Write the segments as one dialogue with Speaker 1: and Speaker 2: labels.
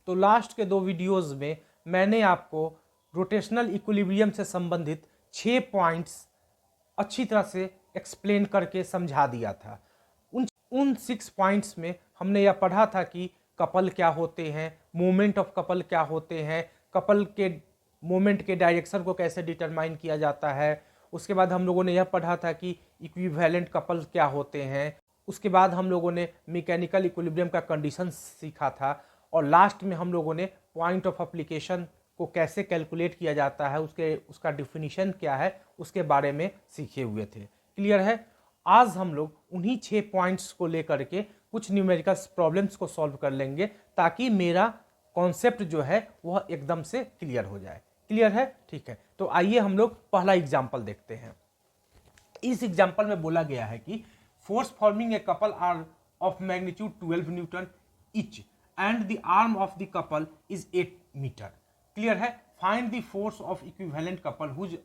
Speaker 1: तो लास्ट के 2 वीडियोस में मैंने आपको रोटेशनल इक्विलिब्रियम से संबंधित 6 पॉइंट्स अच्छी तरह से एक्सप्लेन करके समझा दिया था। उन 6 पॉइंट्स में हमने यह पढ़ा था कि कपल क्या होते हैं, मोमेंट ऑफ कपल क्या होते हैं, कपल के मोमेंट के डायरेक्शन को कैसे डिटरमाइन किया जाता है। उसके बाद हम लोगों ने यह पढ़ा था कि इक्विवेलेंट कपल क्या होते हैं। उसके बाद हम लोगों ने मैकेनिकल इक्विलिब्रियम का कंडीशन सीखा था और लास्ट में हम लोगों ने पॉइंट ऑफ एप्लीकेशन को कैसे कैलकुलेट किया जाता है, उसका डिफिनीशन क्या है, उसके बारे में सीखे हुए थे। क्लियर है। आज हम लोग उन्हीं 6 पॉइंट्स को लेकर के कुछ न्यूमेरिकल प्रॉब्लम्स को सॉल्व कर लेंगे ताकि मेरा कॉन्सेप्ट जो है वह एकदम से क्लियर हो जाए। क्लियर है, ठीक है। तो आइए हम लोग पहला एग्जाम्पल देखते हैं। इस एग्जाम्पल में बोला गया है कि force forming a couple are of magnitude 12 newton each and the arm of the couple is 8 metre. Clear है। Find the force of equivalent couple whose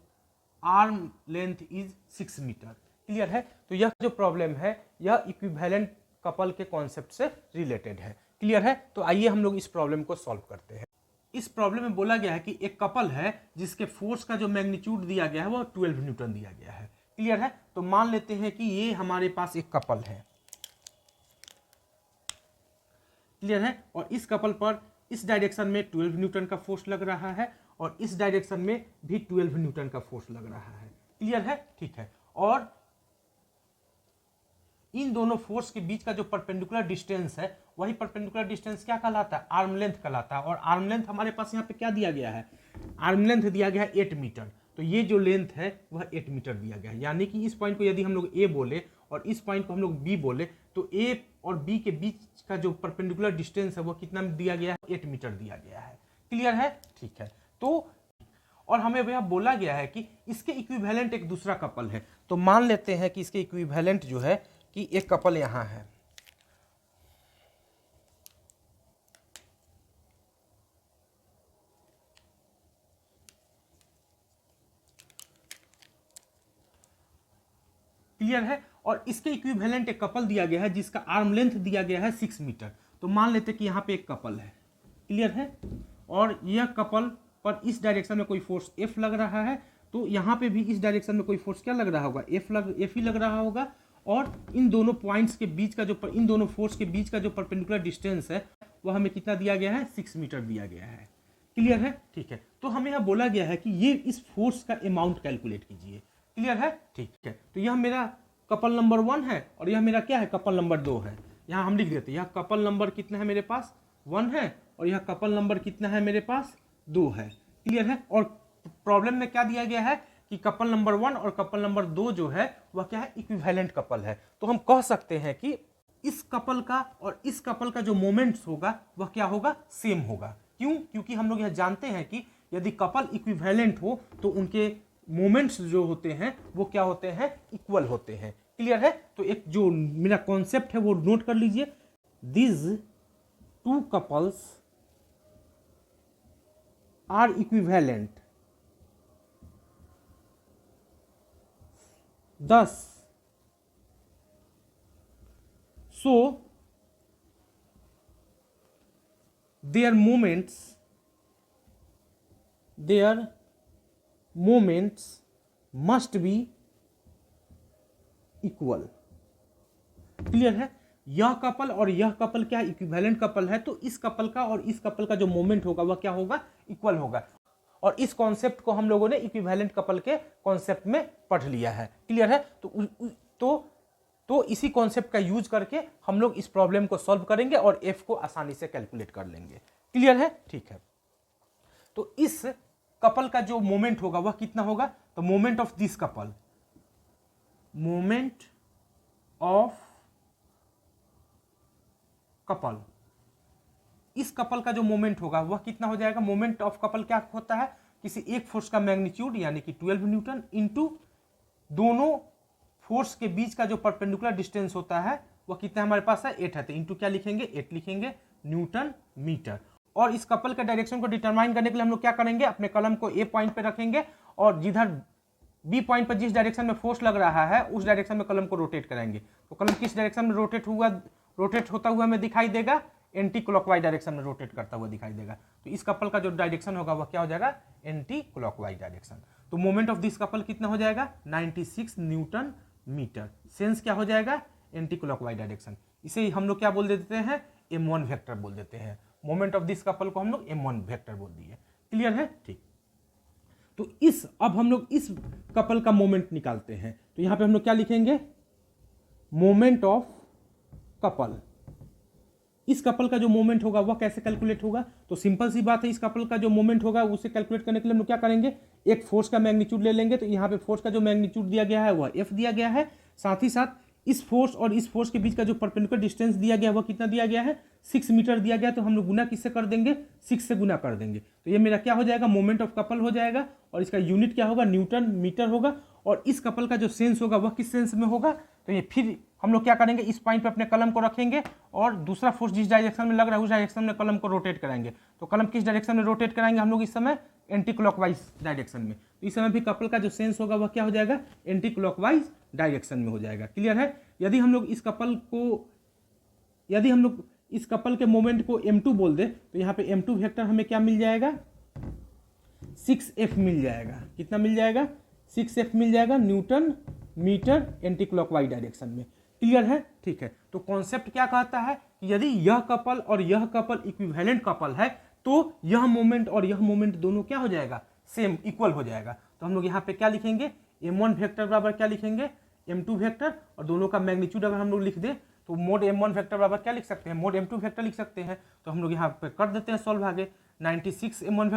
Speaker 1: arm length is 6 metre. Clear है। तो यह जो प्रॉब्लम है यह equivalent couple के concept से related है। क्लियर है। तो आइए हम लोग इस प्रॉब्लम को सॉल्व करते हैं। इस प्रॉब्लम में बोला गया है कि एक कपल है जिसके फोर्स का जो मैग्नीट्यूड दिया गया है वो 12 न्यूटन दिया गया है। क्लियर है। तो मान लेते हैं कि ये हमारे पास एक कपल है। क्लियर है। और इस कपल पर इस डायरेक्शन में 12 न्यूटन का फोर्स लग रहा है और इस डायरेक्शन में भी 12 न्यूटन का फोर्स लग रहा है। क्लियर है, ठीक है। और इन दोनों फोर्स के बीच का जो परपेंडिकुलर डिस्टेंस है वही परपेंडिकुलर डिस्टेंस क्या कहलाता है, आर्म लेंथ कहलाता है। और आर्म लेंथ हमारे पास यहाँ पे क्या दिया गया है, आर्म लेंथ दिया गया है 8 मीटर। तो ये जो लेंथ है वह 8 मीटर दिया गया है। यानी कि इस पॉइंट को यदि हम लोग ए बोले और इस पॉइंट को हम लोग बी बोले तो ए और बी के बीच का जो परपेंडिकुलर डिस्टेंस है वो कितना दिया गया है, 8 मीटर दिया गया है। क्लियर है, ठीक है। तो और हमें यह बोला गया है कि इसके इक्विवेलेंट एक दूसरा कपल है। तो मान लेते हैं कि इसके इक्विवेलेंट जो है कि एक कपल यहां है। क्लियर है। और इसके इक्विवेलेंट एक कपल दिया गया है जिसका आर्म लेंथ दिया गया है 6 मीटर। तो मान लेते हैं कि यहां पे एक कपल है। क्लियर है। और यह कपल पर इस डायरेक्शन में कोई फोर्स F लग रहा है, तो यहां पे भी इस डायरेक्शन में कोई फोर्स क्या लग रहा होगा, F ही लग रहा होगा। और इन दोनों पॉइंट्स के बीच का जो इन दोनों फोर्स के बीच का जो परपेंडिकुलर डिस्टेंस है वह हमें कितना दिया गया है, 6 मीटर दिया गया है। क्लियर है, ठीक है। तो हमें यह बोला गया है कि ये इस फोर्स का अमाउंट कैलकुलेट कीजिए। क्लियर है, ठीक है। तो यह मेरा कपल नंबर 1 है और यह मेरा क्या है, कपल नंबर 2 है। यहाँ हम लिख देते हैं, यह कपल नंबर कितना है मेरे पास, 1 है और यह कपल नंबर कितना है मेरे पास, 2 है। क्लियर है। और प्रॉब्लम में क्या दिया गया है कि कपल नंबर 1 और कपल नंबर 2 जो है वह क्या है, इक्विवेलेंट कपल है। तो हम कह सकते हैं कि इस कपल का और इस कपल का जो मोमेंट्स होगा वह क्या होगा, सेम होगा। क्यों, क्योंकि हम लोग यह जानते हैं कि यदि कपल इक्विवेलेंट हो तो उनके मोमेंट्स जो होते हैं वो क्या होते हैं, इक्वल होते हैं। क्लियर है। तो एक जो मेरा कॉन्सेप्ट है वो नोट कर लीजिए, this 2 couples are equivalent, thus so their moments must be equal। Clear है। यह कपल और यह कपल क्या है, इक्विवेलेंट कपल है। तो इस कपल का और इस कपल का जो मोमेंट होगा वह क्या होगा, इक्वल होगा। और इस कॉन्सेप्ट को हम लोगों ने इक्विवेलेंट कपल के कॉन्सेप्ट में पढ़ लिया है। क्लियर है। तो इसी कॉन्सेप्ट का यूज करके हम लोग इस प्रॉब्लम को सॉल्व करेंगे और एफ को आसानी से कैलकुलेट कर लेंगे। क्लियर है, ठीक है। तो इस कपल का जो मोमेंट होगा वह कितना होगा, तो moment of this couple, moment of couple, इस कपल का जो मोमेंट होगा वह कितना हो जाएगा, मोमेंट ऑफ कपल क्या होता है, किसी एक फोर्स का मैग्नीट्यूड यानी कि 12 न्यूटन इनटू दोनों फोर्स के बीच का जो परपेंडिकुलर डिस्टेंस होता है वह कितना हमारे पास है, 8 है। तो इनटू क्या लिखेंगे, 8 लिखेंगे, न्यूटन मीटर। और इस कपल के डायरेक्शन को डिटरमाइन करने के लिए हम लोग क्या करेंगे, अपने कलम को ए पॉइंट पे रखेंगे और जिधर बी पॉइंट पर जिस डायरेक्शन में फोर्स लग रहा है उस डायरेक्शन में कलम को रोटेट करेंगे। तो कलम किस डायरेक्शन में रोटेट होता हुआ हमें दिखाई देगा, एंटी क्लॉकवाइज डायरेक्शन में रोटेट करता हुआ दिखाई देगा। तो इस कपल का जो डायरेक्शन होगा वह क्या हो जाएगा, एंटी क्लॉकवाइज डायरेक्शन। तो मोमेंट ऑफ दिस कपल कितना हो जाएगा, 96 न्यूटन मीटर। सेंस क्या हो जाएगा, एंटी क्लॉकवाइज डायरेक्शन। इसे हम लोग क्या बोल देते हैं, m1 वेक्टर बोल देते हैं। मोमेंट ऑफ दिस कपल को हम लोग m1 वेक्टर बोल दिए। क्लियर है, ठीक। तो अब हम लोग इस कपल का मोमेंट निकालते हैं। तो यहां पे हम लोग क्या लिखेंगे, मोमेंट ऑफ कपल। इस कपल का जो मोमेंट होगा वह कैसे कैलकुलेट होगा, तो सिंपल सी बात है, इस कपल का जो मोमेंट होगा उसे कैलकुलेट करने के लिए हम लोग क्या करेंगे, एक फोर्स का मैग्नीट्यूड ले लेंगे। तो यहाँ पे फोर्स का जो मैग्नीट्यूड दिया गया है वह F दिया गया है। साथ ही साथ इस फोर्स और इस फोर्स के बीच का जो परपेंडिकुलर डिस्टेंस दिया गया है वह कितना दिया गया है, 6 मीटर दिया गया है। तो हम लोग गुना किससे कर देंगे, 6 से गुना कर देंगे। तो ये मेरा क्या हो जाएगा, मोमेंट ऑफ कपल हो जाएगा। और इसका यूनिट क्या होगा, न्यूटन मीटर होगा। और इस कपल का जो सेंस होगा वह किस सेंस में होगा, तो ये फिर हम लोग क्या करेंगे, इस पॉइंट पे अपने कलम को रखेंगे और दूसरा फोर्स जिस डायरेक्शन में लग रहा है उस डायरेक्शन में कलम को रोटेट कराएंगे। तो कलम किस डायरेक्शन में रोटेट कराएंगे हम लोग इस समय, एंटी क्लॉकवाइज डायरेक्शन में। तो इस समय भी कपल का जो सेंस होगा वह क्या हो जाएगा, एंटी क्लॉकवाइज डायरेक्शन में हो जाएगा। क्लियर है। यदि हम लोग इस कपल के मोमेंट को m2 बोल दे तो यहाँ पे m2 वेक्टर हमें क्या मिल जाएगा, 6F मिल जाएगा। कितना मिल जाएगा, 6F मिल जाएगा newton meter anti clockwise direction में। क्लियर है, ठीक है। तो कॉन्सेप्ट क्या कहता है कि यदि यह कपल और यह कपल इक्विवेलेंट कपल है तो यह मोमेंट और यह मोमेंट दोनों क्या हो जाएगा, सेम इक्वल हो जाएगा। तो हम लोग यहाँ पे क्या लिखेंगे, m1 वेक्टर बराबर क्या लिखेंगे, m2 वेक्टर। और दोनों का मैग्नीट्यूड अगर हम लोग लिख दे तो मोड m1 वेक्टर बराबर क्या लिख सकते हैं, मोड m2 वेक्टर लिख सकते हैं। तो हम लोग यहाँ पे कर देते हैं सॉल्व आगे। 96 m1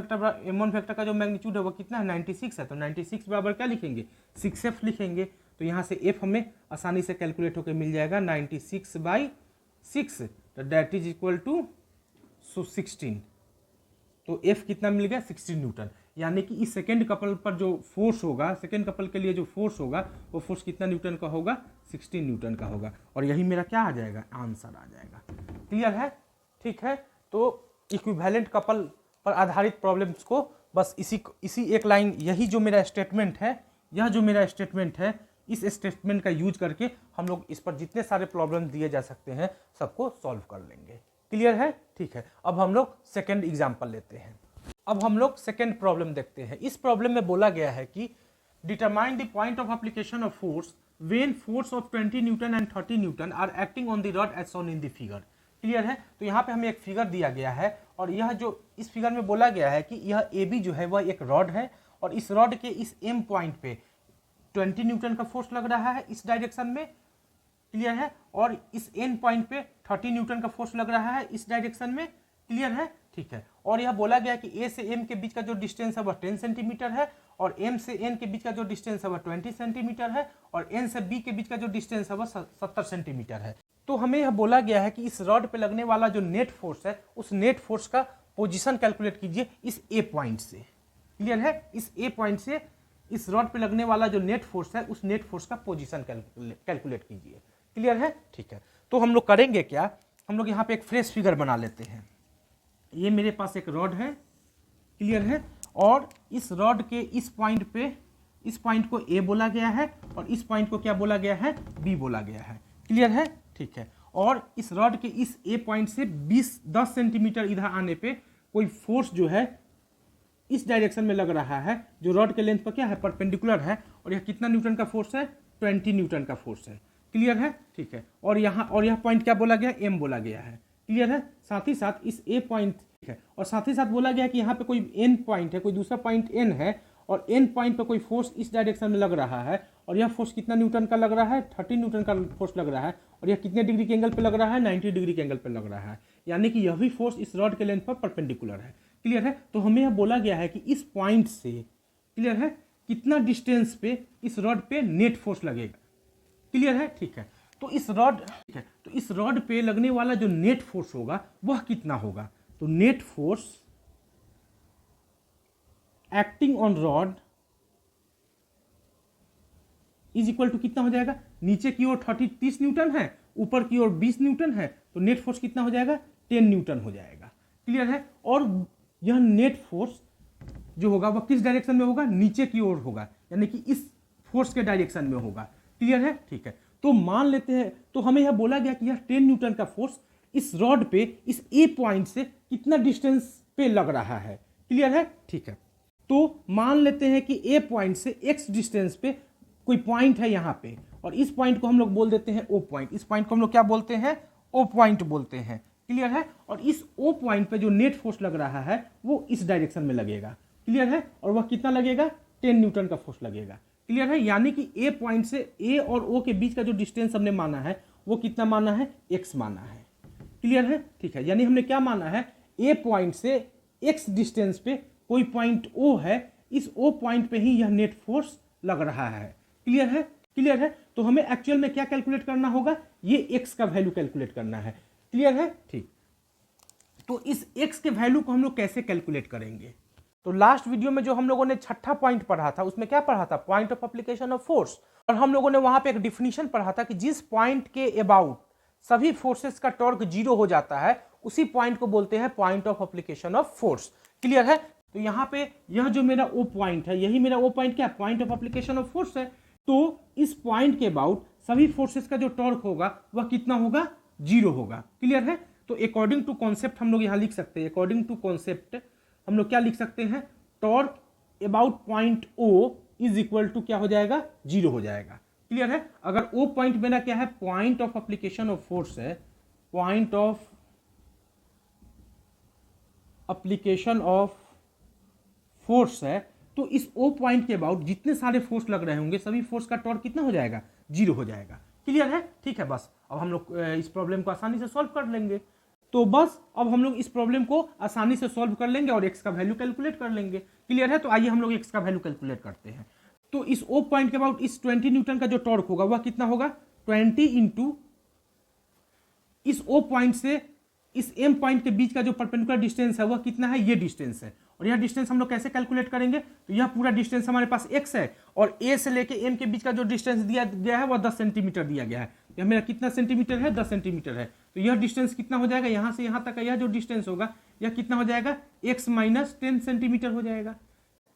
Speaker 1: वेक्टर का जो मैग्नीट्यूड है वो कितना है, 96 है। तो 96 बराबर क्या लिखेंगे, 6F लिखेंगे। तो यहाँ से F हमें आसानी से कैलकुलेट होकर मिल जाएगा 96/6, तो दैट इज इक्वल टू 16। तो F कितना मिल गया, 16 न्यूटन। यानी कि इस सेकेंड कपल पर जो फोर्स होगा, सेकेंड कपल के लिए जो फोर्स होगा वो फोर्स कितना न्यूटन का होगा, 16 न्यूटन का होगा। और यही मेरा क्या आ जाएगा, आंसर आ जाएगा। क्लियर है, ठीक है। तो इक्विवेलेंट कपल पर आधारित प्रॉब्लम्स को बस इसी एक लाइन, यही जो मेरा स्टेटमेंट है, यह जो मेरा स्टेटमेंट है, इस स्टेटमेंट का यूज करके हम लोग इस पर जितने सारे प्रॉब्लम दिए जा सकते हैं सबको सॉल्व कर लेंगे। क्लियर है, ठीक है। अब हम लोग सेकेंड एग्जाम्पल लेते हैं। अब हम लोग सेकेंड प्रॉब्लम देखते हैं। इस प्रॉब्लम में बोला गया है कि determine the point of application of force when force of 20 newton and 30 newton are acting on the rod as shown in the figure. Clear है। तो यहाँ पे हमें एक फिगर दिया गया है और यह जो इस फिगर में बोला गया है कि यह AB जो है वह एक रॉड है और इस रॉड के इस M पॉइंट पे 20 न्यूटन का फोर्स लग रहा है इस डायरेक्शन में। क्लियर है। और इस N पॉइंट पे 30 न्यूटन का फोर्स लग रहा है इस डायरेक्शन में। क्लियर है, ठीक है। और यह बोला गया कि A से M के बीच का जो डिस्टेंस है वह 10 सेंटीमीटर है और M से N के बीच का जो डिस्टेंस है वह 20 सेंटीमीटर है और N से B के बीच का जो डिस्टेंस है वह 70 सेंटीमीटर है। तो हमें यह बोला गया है कि इस रॉड पे लगने वाला जो नेट फोर्स है उस नेट फोर्स का पोजीशन कैलकुलेट कीजिए इस A पॉइंट से। क्लियर है, इस A पॉइंट से इस रॉड पे लगने वाला जो नेट फोर्स है उस नेट फोर्स का पोजीशन कैलकुलेट कीजिए। क्लियर है, ठीक है। तो हम लोग करेंगे क्या, हम लोग यहाँ पे एक फ्रेश फिगर बना लेते हैं। ये मेरे पास एक रॉड है, क्लियर है, और इस रॉड के इस पॉइंट पे, इस पॉइंट को A बोला गया है और इस पॉइंट को क्या बोला गया है, B बोला गया है। क्लियर है, ठीक है। और इस रॉड के इस A पॉइंट से 10 सेंटीमीटर इधर आने पे कोई फोर्स जो है इस डायरेक्शन में लग रहा है जो रॉड के लेंथ पर क्या है, परपेंडिकुलर है। और यह कितना न्यूटन का फोर्स है, 20 न्यूटन का फोर्स है। क्लियर है, ठीक है। और यह पॉइंट क्या बोला गया, M बोला गया है। क्लियर है। साथ ही साथ इस A पॉइंट है और साथ ही साथ बोला गया कि यहाँ पे कोई N पॉइंट है, कोई दूसरा पॉइंट N है और N पॉइंट पे कोई फोर्स इस डायरेक्शन में लग रहा है और यह फोर्स कितना न्यूटन का लग रहा है, 30 न्यूटन का फोर्स लग रहा है। और यह कितने डिग्री के एंगल पे लग रहा है, 90 डिग्री के एंगल पे लग रहा है। यानी कि यह भी फोर्स इस रॉड के लेंथ पर परपेंडिकुलर है। क्लियर है। तो हमें यह बोला गया है कि इस पॉइंट से, क्लियर है, कितना डिस्टेंस पे इस रॉड पे नेट फोर्स लगेगा। क्लियर है, ठीक है। तो इस रॉड पे लगने वाला जो नेट फोर्स होगा वह कितना होगा, तो net force acting on rod is equal to कितना हो जाएगा, नीचे की ओर 30 न्यूटन है, ऊपर की ओर 20 न्यूटन है, तो नेट फोर्स कितना हो जाएगा, 10 न्यूटन हो जाएगा। क्लियर है। और यह नेट फोर्स जो होगा वह किस डायरेक्शन में होगा, नीचे की ओर होगा, यानी कि इस फोर्स के डायरेक्शन में होगा। क्लियर है, ठीक है। तो मान लेते हैं, तो हमें यह बोला गया कि यह 10 न्यूटन का फोर्स इस रॉड पे इस ए पॉइंट से कितना डिस्टेंस पे लग रहा है। क्लियर है? ठीक है, तो मान लेते हैं कि ए पॉइंट से एक्स डिस्टेंस पे कोई पॉइंट है यहाँ पे, और इस पॉइंट को हम लोग बोल देते हैं ओ पॉइंट। इस पॉइंट को हम लोग क्या बोलते हैं? ओ पॉइंट बोलते हैं। क्लियर है? और इस ओ पॉइंट पे जो नेट फोर्स लग रहा है वो इस डायरेक्शन में लगेगा। क्लियर है? और वह कितना लगेगा? 10 न्यूटन का फोर्स लगेगा। क्लियर है? यानी कि ए पॉइंट से ए और ओ के बीच का जो डिस्टेंस हमने माना है वो कितना माना है? एक्स माना है। क्लियर है? ठीक है, यानी हमने क्या माना है? ए पॉइंट से एक्स डिस्टेंस पे कोई पॉइंट ओ है, इस ओ पॉइंट पे ही यह नेट फोर्स लग रहा है। क्लियर है? क्लियर है? तो हमें एक्चुअल में क्या कैलकुलेट करना होगा? ये एक्स का वैल्यू कैलकुलेट करना है। क्लियर है? ठीक, तो इस एक्स के वैल्यू को हम लोग कैसे कैलकुलेट करेंगे? तो लास्ट वीडियो में जो हम लोगों ने छठा पॉइंट पढ़ा था उसमें क्या पढ़ा था? Point of application of force. और हम लोगों ने वहां पे एक डिफिनीशन पढ़ा था कि जिस पॉइंट के अबाउट सभी फोर्सेस का टॉर्क 0 हो जाता है उसी पॉइंट को बोलते हैं point of application of force. Clear है? तो यहाँ पे यह जो मेरा ओ पॉइंट है, यही मेरा ओ पॉइंट क्या है? Point of application of force है। तो इस पॉइंट के अबाउट सभी फोर्सेस का जो टॉर्क होगा वह कितना होगा? 0 होगा। क्लियर है? तो अकॉर्डिंग टू कॉन्सेप्ट हम लोग यहाँ लिख सकते हैं, अकॉर्डिंग टू कॉन्सेप्ट हम लोग क्या लिख सकते हैं? Torque about point O is equal to क्या हो जाएगा? 0 हो जाएगा। क्लियर है? अगर ओ पॉइंट मेरा क्या है? Point of application of force है, point of application of force है, तो इस ओ पॉइंट के अबाउट जितने सारे फोर्स लग रहे होंगे सभी फोर्स का टॉर्क कितना हो जाएगा? 0 हो जाएगा। क्लियर है? ठीक है, बस अब हम लोग इस प्रॉब्लम को आसानी से सॉल्व कर लेंगे। तो बस अब हम लोग इस प्रॉब्लम को आसानी से सॉल्व कर लेंगे और एक्स का वैल्यू कैलकुलेट कर लेंगे। क्लियर है? तो आइए हम लोग एक्स का वैल्यू कैलकुलेट करते हैं। तो इस ओ पॉइंट के अबाउट इस 20 न्यूटन का जो टॉर्क होगा वह कितना होगा? 20 इंटू इस ओ पॉइंट से इस एम पॉइंट के बीच का जो परपेंडिकुलर डिस्टेंस है वह कितना है? ये डिस्टेंस है। और यह डिस्टेंस हम लोग कैसे कैलकुलेट करेंगे? तो यह पूरा डिस्टेंस हमारे पास x है और a से लेके m के बीच का जो डिस्टेंस दिया गया है वह 10 सेंटीमीटर दिया गया है। यह मेरा कितना सेंटीमीटर है? 10 सेंटीमीटर है। तो यह डिस्टेंस कितना हो जाएगा? यहाँ से यहाँ तक का यह जो डिस्टेंस होगा यह कितना हो जाएगा? x माइनस 10 सेंटीमीटर हो जाएगा।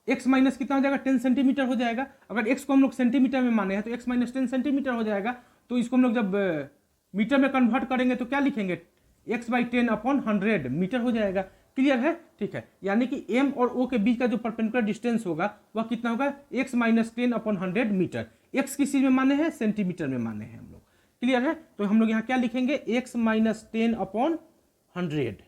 Speaker 1: x माइनस कितना हो जाएगा? 10 सेंटीमीटर हो जाएगा। अगर x को हम लोग सेंटीमीटर में माने हैं तो x माइनस 10 सेंटीमीटर हो जाएगा। तो इसको हम लोग जब मीटर में कन्वर्ट करेंगे तो क्या लिखेंगे? x/10/100 मीटर हो जाएगा। क्लियर है? ठीक है, यानी कि m और o के बीच का जो परपेंडिकुलर डिस्टेंस होगा वह कितना होगा? x-10/100 metre. x किस चीज में माने हैं? सेंटीमीटर में माने हैं हम लोग। क्लियर है? तो हम लोग यहाँ क्या लिखेंगे? x-10/100।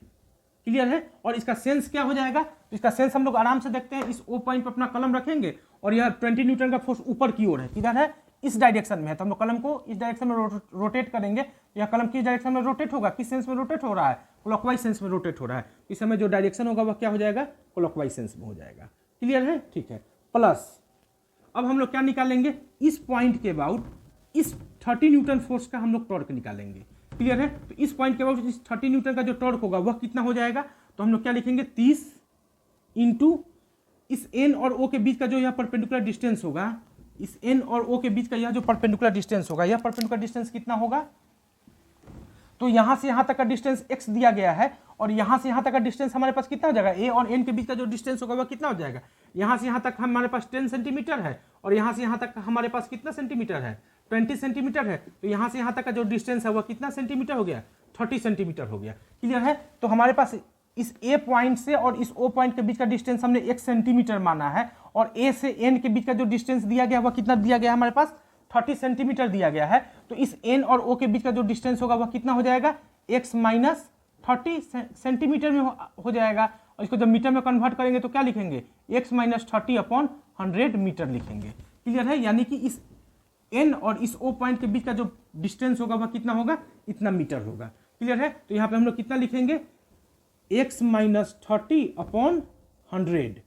Speaker 1: क्लियर है? और इसका सेंस क्या हो जाएगा? तो इसका सेंस हम लोग आराम से देखते हैं। इस ओ पॉइंट पर अपना कलम रखेंगे और यह 20 न्यूटन का फोर्स ऊपर की ओर है। किधर है? इस डायरेक्शन में है। तो हम लोग कलम को इस डायरेक्शन में रोटेट करेंगे। यह कलम किस डायरेक्शन में रोटेट होगा? किस सेंस में रोटेट हो रहा है? क्लॉकवाइज सेंस में रोटेट हो रहा है। इस समय जो डायरेक्शन होगा वह क्या हो जाएगा? क्लॉकवाइज सेंस में हो जाएगा। क्लियर है? ठीक है, प्लस अब हम लोग क्या निकालेंगे? इस पॉइंट के अबाउट इस 30 न्यूटन फोर्स का हम लोग टॉर्क निकालेंगे। क्लियर है? तो इस पॉइंट के अबाउट इस 30 न्यूटन का जो टॉर्क होगा वह कितना हो जाएगा? तो हम लोग क्या लिखेंगे? 30 इंटू इस एन और ओ के बीच का जो यह परपेंडिकुलर डिस्टेंस होगा, इस एन और ओ के बीच का यह जो परपेंडिकुलर डिस्टेंस होगा, यह परपेंडिकुलर डिस्टेंस कितना होगा? तो यहां से यहां तक का डिस्टेंस x दिया गया है और यहां से यहां तक का डिस्टेंस हमारे पास कितना हो जाएगा? a और n के बीच का जो डिस्टेंस होगा वह कितना हो जाएगा? यहां से यहां तक हमारे पास 10 सेंटीमीटर है और यहां से यहां तक हमारे पास कितना सेंटीमीटर है? 20 सेंटीमीटर है। तो यहां से यहां तक का जो डिस्टेंस है वह कितना सेंटीमीटर हो गया? 30 सेंटीमीटर हो गया। क्लियर है? तो हमारे पास इस ए पॉइंट से और इस ओ पॉइंट के बीच का डिस्टेंस हमने 1 सेंटीमीटर माना है और ए से एन के बीच का जो डिस्टेंस दिया गया वह कितना दिया गया? हमारे पास 30 सेंटीमीटर दिया गया है। तो इस एन और ओ के बीच का जो डिस्टेंस होगा वह कितना हो जाएगा? x माइनस 30 सेंटीमीटर में हो जाएगा। और इसको जब मीटर में कन्वर्ट करेंगे तो क्या लिखेंगे? x माइनस 30/100 मीटर लिखेंगे। क्लियर है? यानी कि इस n और इस o पॉइंट के बीच का जो डिस्टेंस होगा वह कितना होगा? इतना मीटर होगा। क्लियर है? तो यहाँ पे हम लोग कितना लिखेंगे? x minus 30/100।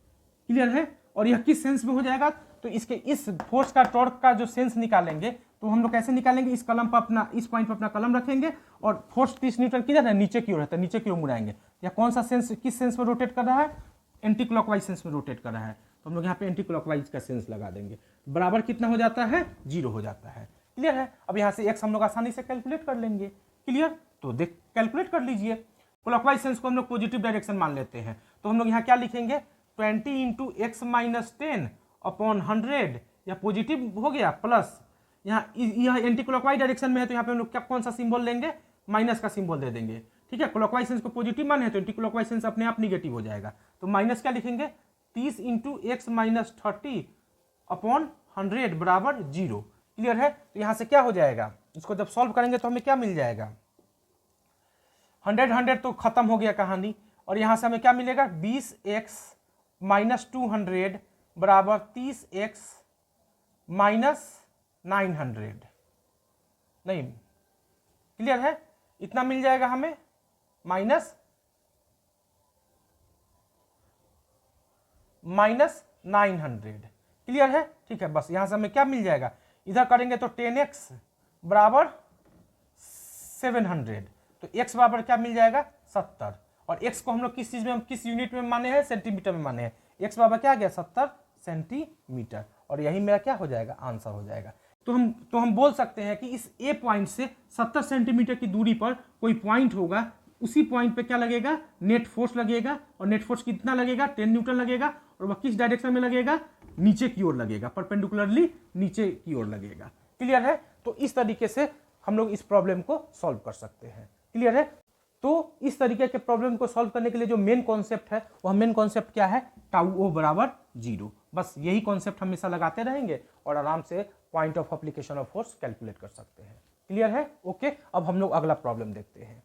Speaker 1: क्लियर है? और यह किस सेंस में हो जाएगा? तो इसके इस फोर्स का टॉर्क का जो सेंस निकालेंगे तो हम लोग कैसे निकालेंगे? इस कलम पर अपना इस पॉइंट पर अपना कलम रखेंगे और फोर्स 30 न्यूटन किधर है? नीचे की ओर है, नीचे की ओर मुड़ाएंगे। या कौन सा सेंस किस सेंस में रोटेट कर रहा है? एंटी क्लॉकवाइज सेंस में रोटेट कर रहा है। तो हम लोग यहाँ पे एंटी क्लॉकवाइज का सेंस लगा देंगे। बराबर कितना हो जाता है? 0 हो जाता है। क्लियर है? अब यहाँ से x हम लोग आसानी से कैलकुलेट कर लेंगे। क्लियर? तो देख कैलकुलेट कर लीजिए। क्लॉकवाइज सेंस को हम लोग पॉजिटिव डायरेक्शन मान लेते हैं। तो हम लोग यहाँ क्या लिखेंगे? 20 इंटू x माइनस 10/100 या पॉजिटिव हो गया, प्लस यहाँ यह एंटी क्लॉकवाइज डायरेक्शन में है तो यहाँ पे हम लोग क्या कौन सा सिंबल लेंगे? माइनस का सिंबल दे देंगे, ठीक है। क्लॉकवाइज सेंस को पॉजिटिव मान है तो एंटी क्लॉकवाइज सेंस अपने आप निगेटिव हो जाएगा। तो माइनस क्या लिखेंगे, 30 इंटू एक्स माइनस 30 अपॉन 100 बराबर 0। क्लियर है। तो यहां से क्या हो जाएगा, इसको जब सॉल्व करेंगे तो हमें क्या मिल जाएगा, 100 तो खत्म हो गया कहानी। और यहां से हमें क्या मिलेगा, 20x माइनस 200 बराबर 30x माइनस 900, नहीं क्लियर है, इतना मिल जाएगा हमें माइनस 900। क्लियर है, ठीक है। बस यहां से हमें क्या मिल जाएगा, इधर करेंगे तो 10x बराबर 700, तो x बराबर क्या मिल जाएगा 70। और x को हम लोग किस चीज में, किस यूनिट में माने हैं, सेंटीमीटर में माने हैं। x बराबर क्या आ गया 70 सेंटीमीटर, और यही मेरा क्या हो जाएगा, आंसर हो जाएगा। तो हम बोल सकते हैं कि इस ए पॉइंट से 70 सेंटीमीटर की दूरी पर कोई पॉइंट होगा, उसी पॉइंट पे क्या लगेगा, नेट फोर्स लगेगा। और नेट फोर्स कितना लगेगा, 10 न्यूटन लगेगा। और वह किस डायरेक्शन में लगेगा, नीचे की ओर लगेगा, परपेंडिकुलरली नीचे की ओर लगेगा। क्लियर है। तो इस तरीके से हम लोग इस प्रॉब्लम को सॉल्व कर सकते हैं। क्लियर है। तो इस तरीके के प्रॉब्लम को सॉल्व करने के लिए जो मेन कॉन्सेप्ट है, वह मेन कॉन्सेप्ट क्या है, टाउ ओ बराबर 0। बस यही कॉन्सेप्ट हमेशा लगाते रहेंगे और आराम से point of application of force calculate कर सकते हैं। क्लियर है, ओके। अब हम लोग अगला प्रॉब्लम देखते हैं।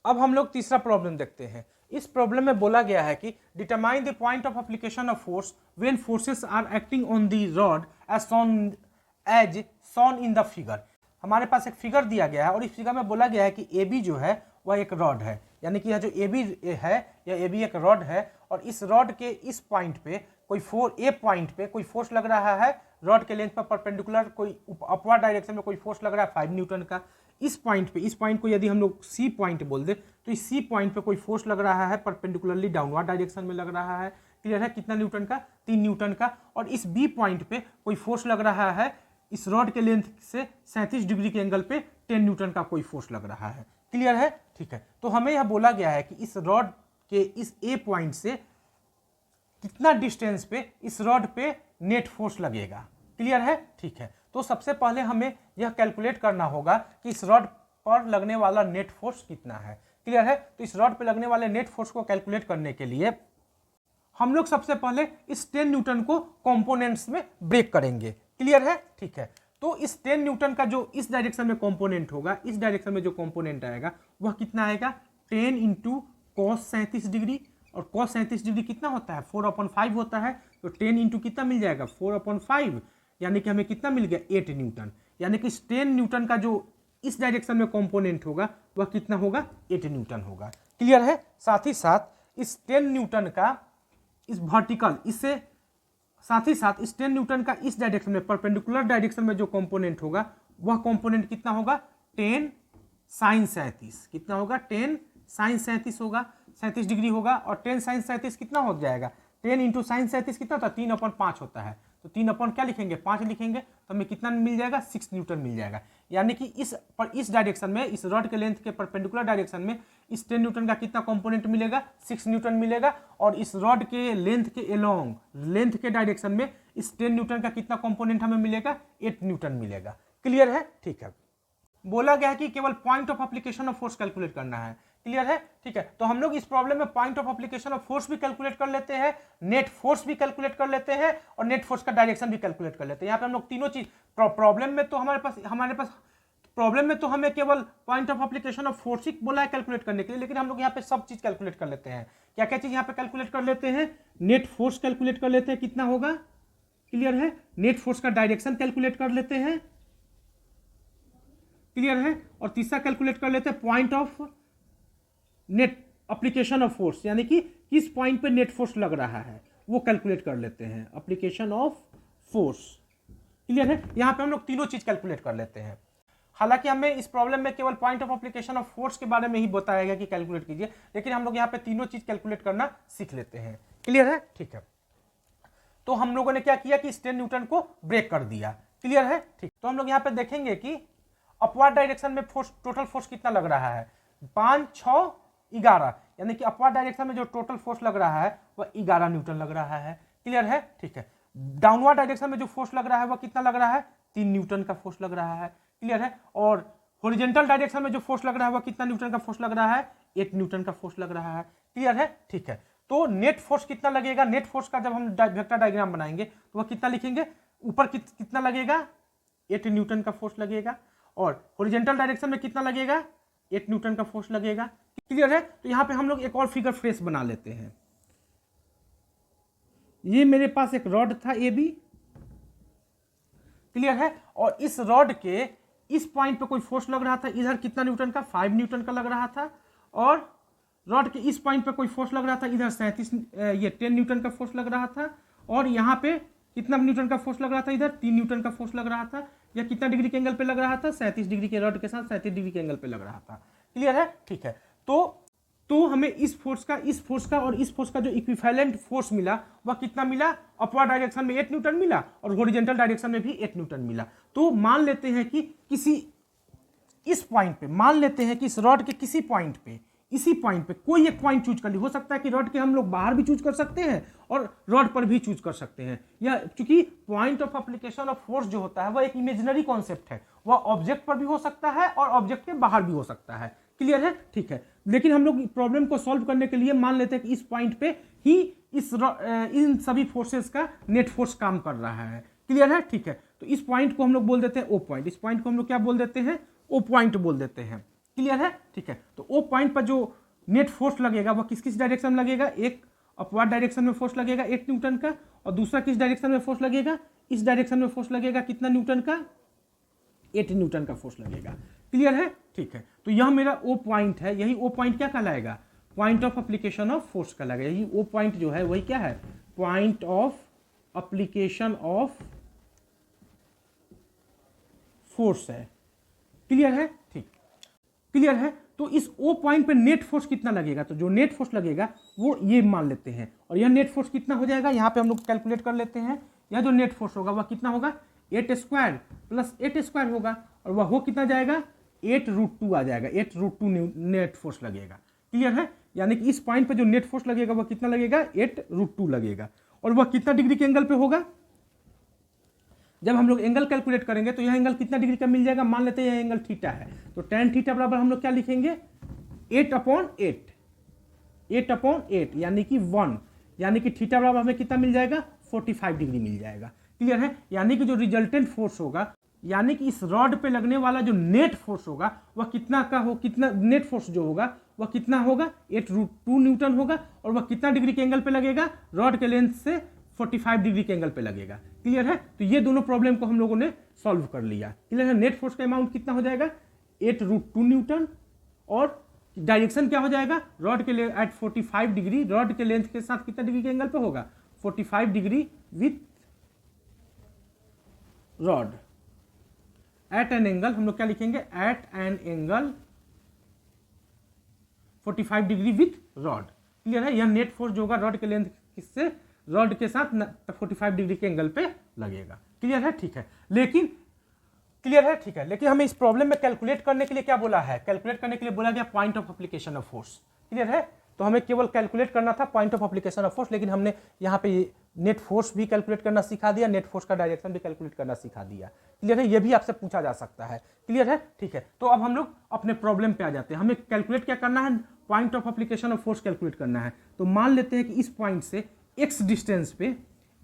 Speaker 1: अब हम लोग तीसरा प्रॉब्लम देखते हैं। इस प्रॉब्लम में बोला गया है कि determine the point of application of force when forces are acting on the rod as shown in the figure. हमारे पास एक फिगर दिया गया है और इस फिगर में बोला गया है कि ए बी जो है वह एक रॉड है, यानी कि यह जो ए बी है, यह ए बी एक रॉड है। और इस रॉड के इस पॉइंट पे कोई ए पॉइंट पे कोई फोर्स लग रहा है, रॉड के लेंथ पर परपेंडिकुलर कोई अपवर्ड डायरेक्शन में कोई फोर्स लग रहा है 5 न्यूटन का। इस पॉइंट को यदि हम लोग सी पॉइंट बोल दे तो इस सी पॉइंट पे कोई फोर्स लग रहा है परपेंडिकुलरली डाउनवर्ड डायरेक्शन में लग रहा है। क्लियर है, कितना न्यूटन का, 3 न्यूटन का। और इस बी पॉइंट पे कोई फोर्स लग रहा है इस रॉड के लेंथ से 37 डिग्री के एंगल पे 10 न्यूटन का कोई फोर्स लग रहा है। क्लियर है, ठीक है। तो हमें यह बोला गया है कि इस रॉड के इस ए पॉइंट से कितना डिस्टेंस पे इस रॉड पे नेट फोर्स लगेगा। क्लियर है, ठीक है। तो सबसे पहले हमें यह कैलकुलेट करना होगा कि इस रॉड पर लगने वाला नेट फोर्स कितना है। क्लियर है। तो इस रॉड पे लगने वाले नेट फोर्स को कैलकुलेट करने के लिए हम लोग सबसे पहले इस 10 न्यूटन को कंपोनेंट्स में ब्रेक करेंगे। क्लियर है, ठीक है। तो इस 10 न्यूटन का जो इस डायरेक्शन में कंपोनेंट होगा, इस डायरेक्शन में जो कंपोनेंट आएगा वह कितना आएगा, 10 इंटू कॉस 37 डिग्री। और कॉस 37 डिग्री कितना होता है, 4/5 होता है। तो 10 इंटू कितना मिल जाएगा, 4/5, यानी कि हमें कितना मिल गया, 8 न्यूटन। यानी कि इस 10 न्यूटन का जो इस डायरेक्शन में कंपोनेंट होगा वह कितना होगा, 8 न्यूटन होगा। क्लियर है। साथ ही साथ इस 10 न्यूटन का इस वर्टिकल इससे साथ ही साथ इस 10 न्यूटन का इस डायरेक्शन में परपेंडिकुलर डायरेक्शन में जो कंपोनेंट होगा वह कंपोनेंट कितना होगा, 10 साइन 37। कितना होगा, 10 साइन 37 होगा, 37 डिग्री होगा। और 10 साइन 37 कितना हो जाएगा, 10 इंटू साइन 37 कितना होता है, 3/5 होता है। तो 3 क्या लिखेंगे, 5 लिखेंगे तो हमें कितना मिल जाएगा, 6 न्यूटन मिल जाएगा। यानी कि इस डायरेक्शन में, इस रॉड के लेंथ के परपेंडिकुलर डायरेक्शन में इस 10 न्यूटन का कितना कंपोनेंट मिलेगा, 6 न्यूटन मिलेगा। और इस रॉड के लेंथ के एलोंग लेंथ के डायरेक्शन में इस 10 न्यूटन का कितना कंपोनेंट हमें मिलेगा, 8 न्यूटन मिलेगा। क्लियर है, ठीक है। बोला गया है कि केवल point of application of force calculate करना है। क्लियर है, ठीक है। तो हम लोग इस प्रॉब्लम में point of application of force भी कैलकुलेट कर लेते हैं, नेट फोर्स भी कैलकुलेट कर लेते हैं और नेट फोर्स का डायरेक्शन भी कैलकुलेट कर लेते हैं। यहाँ पे हम लोग तीनों चीज प्रॉब्लम में तो हमारे पास प्रॉब्लम में तो हमें केवल point of application of force ही बोला है कैलकुलेट करने के लिए, लेकिन हम लोग यहाँ पे सब चीज कैलकुलेट कर लेते हैं। क्या क्या चीज यहाँ पे कैलकुलेट कर लेते हैं, नेट फोर्स कैलकुलेट कर लेते हैं, कितना होगा। क्लियर है, नेट फोर्स का डायरेक्शन कैलकुलेट कर लेते हैं। क्लियर है। और तीसरा कैलकुलेट कर लेते हैं point of net application of force, यानी कि किस पॉइंट पे नेट फोर्स लग रहा है वो कैलकुलेट कर लेते हैं, एप्लीकेशन ऑफ फोर्स। क्लियर है। यहां पे हम लोग तीनों चीज कैलकुलेट कर लेते हैं। हालांकि हमें इस प्रॉब्लम में केवल point of application of force के बारे में ही बताया गया कि कैलकुलेट कीजिए, लेकिन हम लोग यहाँ पे तीनों चीज कैलकुलेट करना सीख लेते हैं। क्लियर है, ठीक है। तो हम लोगों ने क्या किया कि 10 न्यूटन को ब्रेक कर दिया। क्लियर है, ठीक। तो हम लोग यहाँ पे देखेंगे कि अपवर्ड डायरेक्शन में फोर्स, टोटल फोर्स कितना लग रहा है, 5, 6, 11, यानी कि अपवर्ड डायरेक्शन में जो टोटल फोर्स लग रहा है वह 11 न्यूटन लग रहा है। क्लियर है, ठीक है। डाउनवर्ड डायरेक्शन में जो फोर्स लग रहा है वह कितना लग रहा है, 3 न्यूटन का फोर्स लग रहा है। क्लियर है। और हॉरिजॉन्टल डायरेक्शन में जो फोर्स लग रहा है वह कितना न्यूटन का फोर्स लग रहा है, 8 न्यूटन का फोर्स लग रहा है। क्लियर है, ठीक है। तो नेट फोर्स कितना लगेगा, नेट फोर्स का जब हम वेक्टर डायग्राम बनाएंगे तो वह कितना लिखेंगे, ऊपर कितना लगेगा, 8 न्यूटन का फोर्स लगेगा, और हॉरिजॉन्टल डायरेक्शन में कितना लगेगा, 8 न्यूटन का फोर्स लगेगा। क्लियर है। तो यहां पे हम लोग एक और फिगर फ्रेश बना लेते हैं। ये मेरे पास एक रॉड था ए बी, क्लियर है, और इस रॉड के इस पॉइंट पे कोई फोर्स लग रहा था, इधर कितना न्यूटन का, 5 न्यूटन का लग रहा था, और रॉड के इस पॉइंट पे कोई फोर्स लग रहा था, इधर 10 न्यूटन का फोर्स लग रहा था, और यहाँ पे कितना न्यूटन का फोर्स लग रहा था, इधर 3 न्यूटन का फोर्स लग रहा था। यह कितना डिग्री के एंगल पे लग रहा था, 37 डिग्री के रॉड के साथ 37 डिग्री के एंगल पे लग रहा था। क्लियर है, ठीक है। तो हमें इस फोर्स का और इस फोर्स का जो इक्विवेलेंट फोर्स मिला वह कितना मिला, अपवर्ड डायरेक्शन में 8 न्यूटन मिला और हॉरिजॉन्टल डायरेक्शन में भी 8 न्यूटन मिला। तो मान लेते हैं कि इस पॉइंट पे, मान लेते हैं कि इस रॉड के किसी पॉइंट पे, इसी पॉइंट पे कोई एक पॉइंट चूज कर ली, हो सकता है कि रॉड के हम लोग बाहर भी चूज कर सकते हैं और रॉड पर भी चूज कर सकते हैं, या चूंकि point of application of force जो होता है वह एक इमेजिनरी कॉन्सेप्ट है, वह ऑब्जेक्ट पर भी हो सकता है और ऑब्जेक्ट के बाहर भी हो सकता है। क्लियर है, ठीक है। लेकिन हम लोग प्रॉब्लम को सॉल्व करने के लिए मान लेते हैं कि इस पॉइंट पे ही इन सभी फोर्सेस का नेट फोर्स काम कर रहा है। क्लियर है, ठीक है। तो इस पॉइंट को हम लोग बोल देते हैं ओ पॉइंट, इस पॉइंट को हम लोग क्या बोल देते हैं, ओ पॉइंट बोल देते हैं। क्लियर है, ठीक है। तो ओ पॉइंट पर जो नेट फोर्स लगेगा वह किस किस डायरेक्शन में लगेगा, एक अपवर्ड डायरेक्शन में फोर्स लगेगा 8 न्यूटन का, और दूसरा किस डायरेक्शन में फोर्स लगेगा, इस डायरेक्शन में फोर्स लगेगा कितना न्यूटन का, 8 न्यूटन का फोर्स लगेगा। क्लियर है, ठीक है। तो यह मेरा ओ पॉइंट है, यही ओ पॉइंट क्या कहलाएगा, point of application of force कहलाएगा। यही ओ पॉइंट जो है वही क्या है, point of application of force है। क्लियर है, ठीक, क्लियर है। तो इस ओ पॉइंट पे नेट फोर्स कितना लगेगा, तो जो नेट फोर्स लगेगा वो ये मान लेते हैं, और यह नेट फोर्स कितना हो जाएगा, यहां पे हम लोग कैलकुलेट कर लेते हैं। यह जो नेट फोर्स होगा वह कितना होगा, 8 स्क्वायर प्लस 8 स्क्वायर होगा, और वह हो कितना जाएगा, 8√2 आ जाएगा, 8√2 नेट फोर्स लगेगा। क्लियर है, यानी कि इस पॉइंट पे जो नेट फोर्स लगेगा वह कितना लगेगा, 8√2 लगेगा, और वह कितना डिग्री के एंगल पे होगा। जब हम लोग एंगल कैलकुलेट करेंगे तो यह एंगल कितना डिग्री का मिल जाएगा, मान लेते हैं यह एंगल थीटा है, तो tan थीटा बराबर हम लोग क्या लिखेंगे, 8/8, 8/8 यानी कि 1, यानी कि थीटा बराबर हमें कितना मिल जाएगा, 45 डिग्री मिल जाएगा। क्लियर है, यानी कि जो रिजल्टेंट फोर्स होगा, यानी कि इस रॉड पे लगने वाला जो नेट फोर्स होगा वह कितना का हो, कितना नेट फोर्स जो होगा वह कितना होगा, 8√2 न्यूटन होगा, और वह कितना डिग्री के एंगल पे लगेगा, रॉड के लेंथ से 45 डिग्री के एंगल पे लगेगा। क्लियर है, तो ये दोनों प्रॉब्लम को हम लोगों ने सॉल्व कर लिया। क्लियर है, नेट फोर्स का अमाउंट कितना हो जाएगा, 8√2 न्यूटन, और डायरेक्शन क्या हो जाएगा, रॉड के एट 45 डिग्री, रॉड के लेंथ के साथ कितना डिग्री के एंगल पे होगा, 45 degree with rod at an angle, हम लोग क्या लिखेंगे, at an angle 45 degree with rod. Clear है, यह नेट फोर्स जो होगा रॉड के लेंथ किससे, रॉड के साथ 45 डिग्री के एंगल पे लगेगा। क्लियर है, ठीक है। लेकिन क्लियर है, ठीक है, लेकिन हमें इस प्रॉब्लम में कैलकुलेट करने के लिए क्या बोला है, कैलकुलेट करने के लिए बोला गया point of application of force. Clear है, तो हमें केवल कैलकुलेट करना था point of application of force, लेकिन हमने यहाँ पे नेट फोर्स भी कैलकुलेट करना सिखा दिया, नेट फोर्स का डायरेक्शन भी कैलकुलेट करना सिखा दिया। क्लियर है, ये भी आपसे पूछा जा सकता है। क्लियर है, ठीक है। तो अब हम लोग अपने प्रॉब्लम पे आ जाते हैं। हमें कैलकुलेट क्या करना है, point of application of force calculate करना है। तो मान लेते हैं कि इस पॉइंट से x डिस्टेंस पे,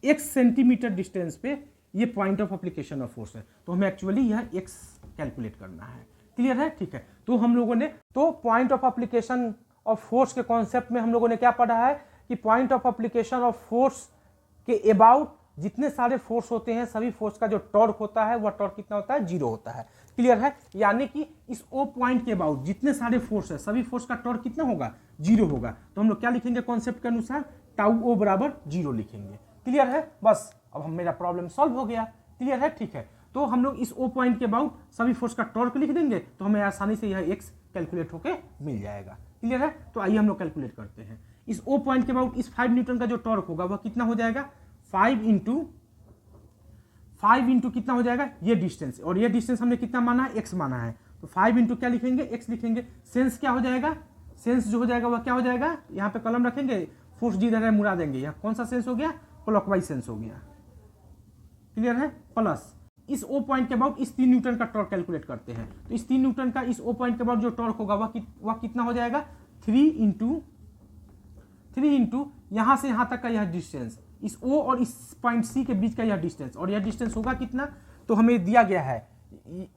Speaker 1: x सेंटीमीटर डिस्टेंस पे ये point of application of force है, तो हमें एक्चुअली यह x कैलकुलेट करना है। क्लियर है, ठीक है। तो हम लोगों ने तो point of application of force के कॉन्सेप्ट में हम लोगों ने क्या पढ़ा है कि point of application of force के अबाउट जितने सारे फोर्स होते हैं, सभी फोर्स का जो टॉर्क होता है वह टॉर्क कितना होता है, 0 होता है। क्लियर है, यानी कि इस ओ पॉइंट के अबाउट जितने सारे फोर्स है, सभी फोर्स का टॉर्क कितना होगा, 0 होगा। तो हम लोग क्या लिखेंगे कॉन्सेप्ट के अनुसार, टाउ ओ बराबर 0 लिखेंगे। क्लियर है, बस अब हम मेरा प्रॉब्लम सॉल्व हो गया। क्लियर है, ठीक है। तो हम लोग इस ओ पॉइंट के अबाउट सभी फोर्स का टॉर्क लिख देंगे, तो हमें आसानी से यह x कैलकुलेट होके मिल जाएगा। क्लियर है, तो आइए हम लोग कैलकुलेट करते हैं। इस ओ पॉइंट के अबाउट इस 5 न्यूटन का जो टॉर्क होगा वह कितना हो जाएगा, 5 इंटू कितना हो जाएगा, ये डिस्टेंस, और ये डिस्टेंस हमने कितना माना है, x माना है, तो 5 इंटू क्या लिखेंगे, x लिखेंगे। सेंस क्या हो जाएगा, सेंस जो हो जाएगा वह क्या हो जाएगा, यहाँ पे कलम रखेंगे, फोर्स जिधर है मुड़ा देंगे, यहाँ कौन सा सेंस हो गया, क्लॉकवाइज सेंस हो गया। क्लियर है, प्लस इस O पॉइंट के अबाउट इस 3 न्यूटन का टॉर्क कैलकुलेट करते हैं। तो इस 3 न्यूटन का इस O पॉइंट के अबाउट जो टॉर्क होगा वह कितना हो जाएगा, 3 इंटू यहाँ से यहाँ तक का यह डिस्टेंस, इस O और इस पॉइंट C के बीच का यह डिस्टेंस, और यह डिस्टेंस होगा कितना, तो हमें दिया गया है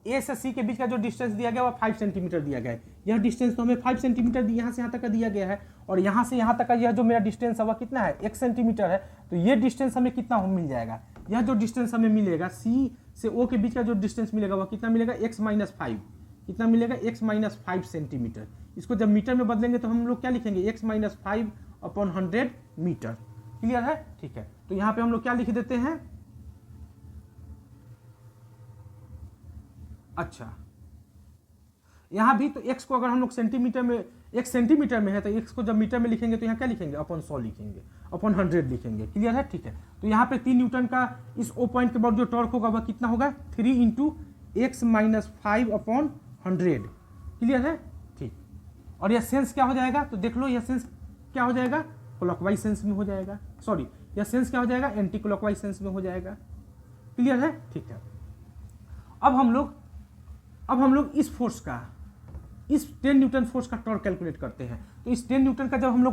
Speaker 1: A से C के बीच का जो डिस्टेंस दिया गया वह 5 सेंटीमीटर दिया गया है। यह डिस्टेंस तो हमें 5 सेंटीमीटर यहाँ से यहाँ तक का दिया गया है, और यहाँ से यहाँ तक का यह जो मेरा डिस्टेंस है वह कितना है, 1 सेंटीमीटर है। तो ये डिस्टेंस हमें कितना मिल जाएगा, यह जो डिस्टेंस हमें मिलेगा C से O के बीच का जो डिस्टेंस मिलेगा वह कितना मिलेगा, x-5, कितना मिलेगा, x-5 सेंटीमीटर। इसको जब मीटर में बदलेंगे तो हम लोग क्या लिखेंगे, x-5/100 मीटर। क्लियर है, ठीक है। तो यहाँ पे हम लोग क्या लिख देते हैं, अच्छा यहाँ भी तो x को अगर हम लोग सेंटीमीटर में, 1 सेंटीमीटर में है तो x को जब मीटर में लिखेंगे तो यहाँ क्या लिखेंगे, अपॉन 100 लिखेंगे, अपॉन 100 लिखेंगे। क्लियर है, ठीक है। तो यहाँ पे 3 न्यूटन का इस O पॉइंट के बाद जो टॉर्क होगा वह कितना होगा, 3 इंटू x-5/100। क्लियर है, ठीक। और यह सेंस क्या हो जाएगा, तो देख लो यह सेंस क्या हो जाएगा, क्लॉकवाइज सेंस में हो जाएगा, सॉरी यह सेंस क्या हो जाएगा, एंटी क्लॉकवाइज सेंस में हो जाएगा। क्लियर है, ठीक है। अब हम लोग इस फोर्स का, इस 10 न्यूटन फोर्स का टॉर्क कैलकुलेट करते हैं। तो इस 10 न्यूटन का जब हम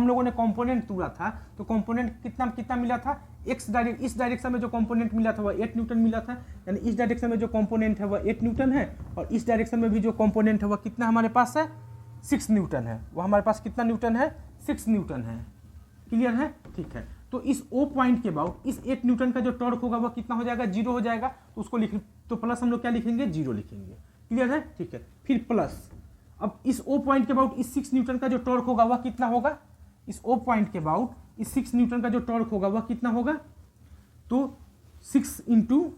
Speaker 1: लोगों ने कंपोनेंट तोड़ा था तो कंपोनेंट कितना मिला था, इस डायरेक्शन में जो कंपोनेंट मिला था वह 8 न्यूटन मिला था, यानी इस डायरेक्शन में जो कंपोनेंट है वह 8 न्यूटन है, और इस डायरेक्शन में भी जो कंपोनेंट है वह कितना हमारे पास है, 6 न्यूटन है। वह हमारे पास कितना न्यूटन है, 6 न्यूटन है। क्लियर है, ठीक है। तो इस O पॉइंट के अबाउट इस 8 न्यूटन का जो टॉर्क होगा वह कितना हो जाएगा, 0 हो जाएगा। तो उसको तो प्लस हम लोग क्या लिखेंगे, 0 लिखेंगे। क्लियर है, ठीक है। फिर प्लस, अब इस O पॉइंट के अबाउट इस 6 न्यूटन का जो टॉर्क होगा वह कितना होगा, इस O पॉइंट के अबाउट इस 6 न्यूटन का जो टॉर्क होगा वह कितना होगा, तो 6 इंटू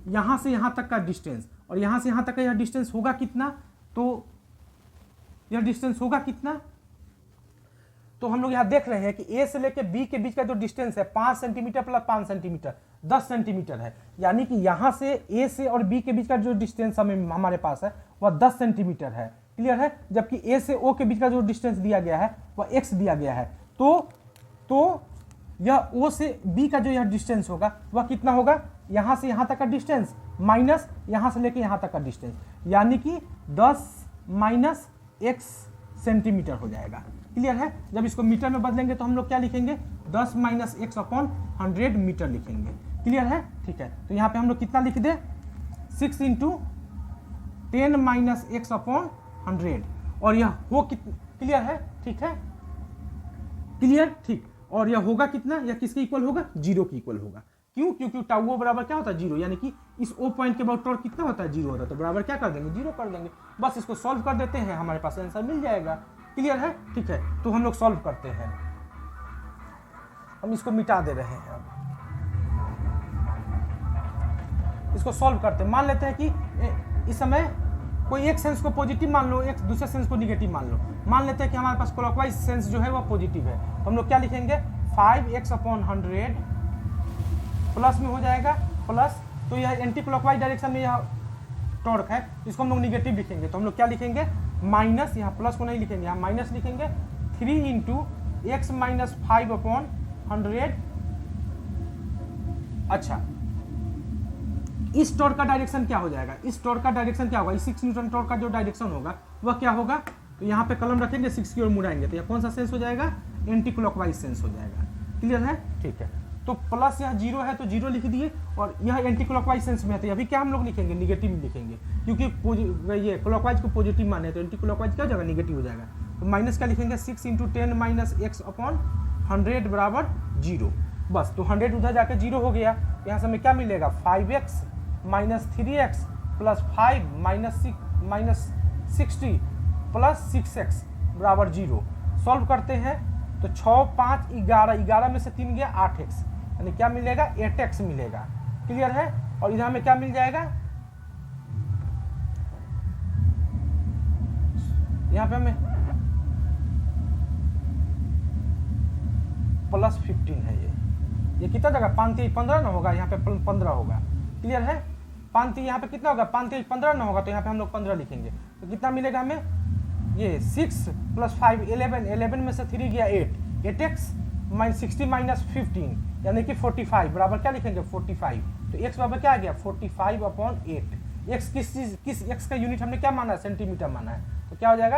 Speaker 1: यहाँ से यहाँ तक का डिस्टेंस, और यहाँ से यहाँ तक का यह डिस्टेंस होगा कितना, तो यह डिस्टेंस होगा कितना, तो हम लोग यहाँ देख रहे हैं कि A से लेकर B के बीच का जो डिस्टेंस है 5 सेंटीमीटर प्लस 5 सेंटीमीटर 10 सेंटीमीटर है, यानी कि यहाँ से A से और B के बीच का जो डिस्टेंस हमारे पास है वह 10 सेंटीमीटर है। क्लियर है, जबकि A से O के बीच का जो डिस्टेंस दिया गया है वह x दिया गया है। तो यह O से B का जो यह डिस्टेंस होगा वह कितना होगा, यहाँ से यहाँ तक का डिस्टेंस माइनस यहाँ से लेकर यहाँ तक का डिस्टेंस, यानी कि 10 माइनस x सेंटीमीटर हो जाएगा। क्लियर है, जब इसको मीटर में बदलेंगे तो हम लोग क्या लिखेंगे, 10 माइनस x/100 मीटर लिखेंगे। क्लियर है, ठीक है। तो यहाँ पे हम लोग कितना लिख दे, 6 इंटू 10 माइनस x/100, और यह हो कितना, क्लियर है, ठीक है, क्लियर, ठीक। और यह होगा कितना, यह किसके इक्वल होगा, 0 के इक्वल होगा। क्यों, क्योंकि टाउ बराबर क्या होता है, 0, यानी कि इस O पॉइंट के अबाउट टॉर्क कितना होता है, 0 होता है, तो बराबर क्या कर देंगे, 0 कर देंगे। बस इसको सॉल्व कर देते हैं, हमारे पास आंसर मिल जाएगा। क्लियर है, ठीक है। तो हम लोग सॉल्व करते हैं, हम इसको मिटा दे रहे हैं, अब इसको सॉल्व करते हैं। मान लेते हैं कि इस समय कोई एक सेंस को पॉजिटिव मान लो, एक दूसरे सेंस को निगेटिव मान लो। मान लेते हैं कि हमारे पास क्लॉकवाइज सेंस जो है वह पॉजिटिव है, तो हम लोग क्या लिखेंगे, 5x/100 प्लस में हो जाएगा, प्लस, तो यह एंटी क्लॉकवाइज डायरेक्शन में यह टॉर्क है, इसको हम लोग निगेटिव लिखेंगे, तो हम लोग क्या लिखेंगे, माइनस, यहाँ प्लस को नहीं लिखेंगे, यहाँ माइनस लिखेंगे, 3 इंटू x-5/100। अच्छा, इस टॉर्क का डायरेक्शन क्या हो जाएगा, इस टॉर्क का डायरेक्शन क्या होगा, इस 6 न्यूटन टॉर्क का जो डायरेक्शन होगा वह क्या होगा, तो यहाँ पे कलम रखेंगे, 6 की ओर मुड़ाएंगे, तो यह कौन सा सेंस हो जाएगा, एंटी क्लॉकवाइज सेंस हो जाएगा। क्लियर है, ठीक है। तो प्लस यहाँ 0 है तो 0 लिख दिए, और यह एंटी क्लॉकवाइज सेंस में है तो अभी क्या हम लोग लिखेंगे, निगेटिव लिखेंगे, क्योंकि ये क्लॉकवाइज को पॉजिटिव माने तो एंटी क्लॉकवाइज क्या हो जाएगा, निगेटिव हो जाएगा। तो माइनस क्या लिखेंगे, 6 इंटू 10 माइनस x/100 बराबर 0। बस, तो 100 उधर जाके 0 हो गया, यहाँ से हमें क्या मिलेगा, 5x minus 3x plus 5 minus 60 plus 6x बराबर 0। सॉल्व करते हैं तो 6, 5, 11 में से 3 गया 8x, यानी क्या मिलेगा, 8x मिलेगा। क्लियर है, और इधर में क्या मिल जाएगा, यहाँ पे हमें प्लस 15 है, ये कितना जगह 5 3 15 ना होगा, यहाँ पे 15 होगा। क्लियर है, 5 3 यहाँ पे कितना होगा, 5 3 15 ना होगा, तो यहाँ पे हम लोग 15 लिखेंगे, तो कितना मिलेगा हमें, ये 6 प्लस 5 11 में से 3 गया 8x माइनस 60 माइनस 15 यानी कि 45 बराबर क्या लिखेंगे, 45। तो x बराबर क्या आ गया 45/8। x किस x का यूनिट हमने क्या माना है, सेंटीमीटर माना है, तो क्या हो जाएगा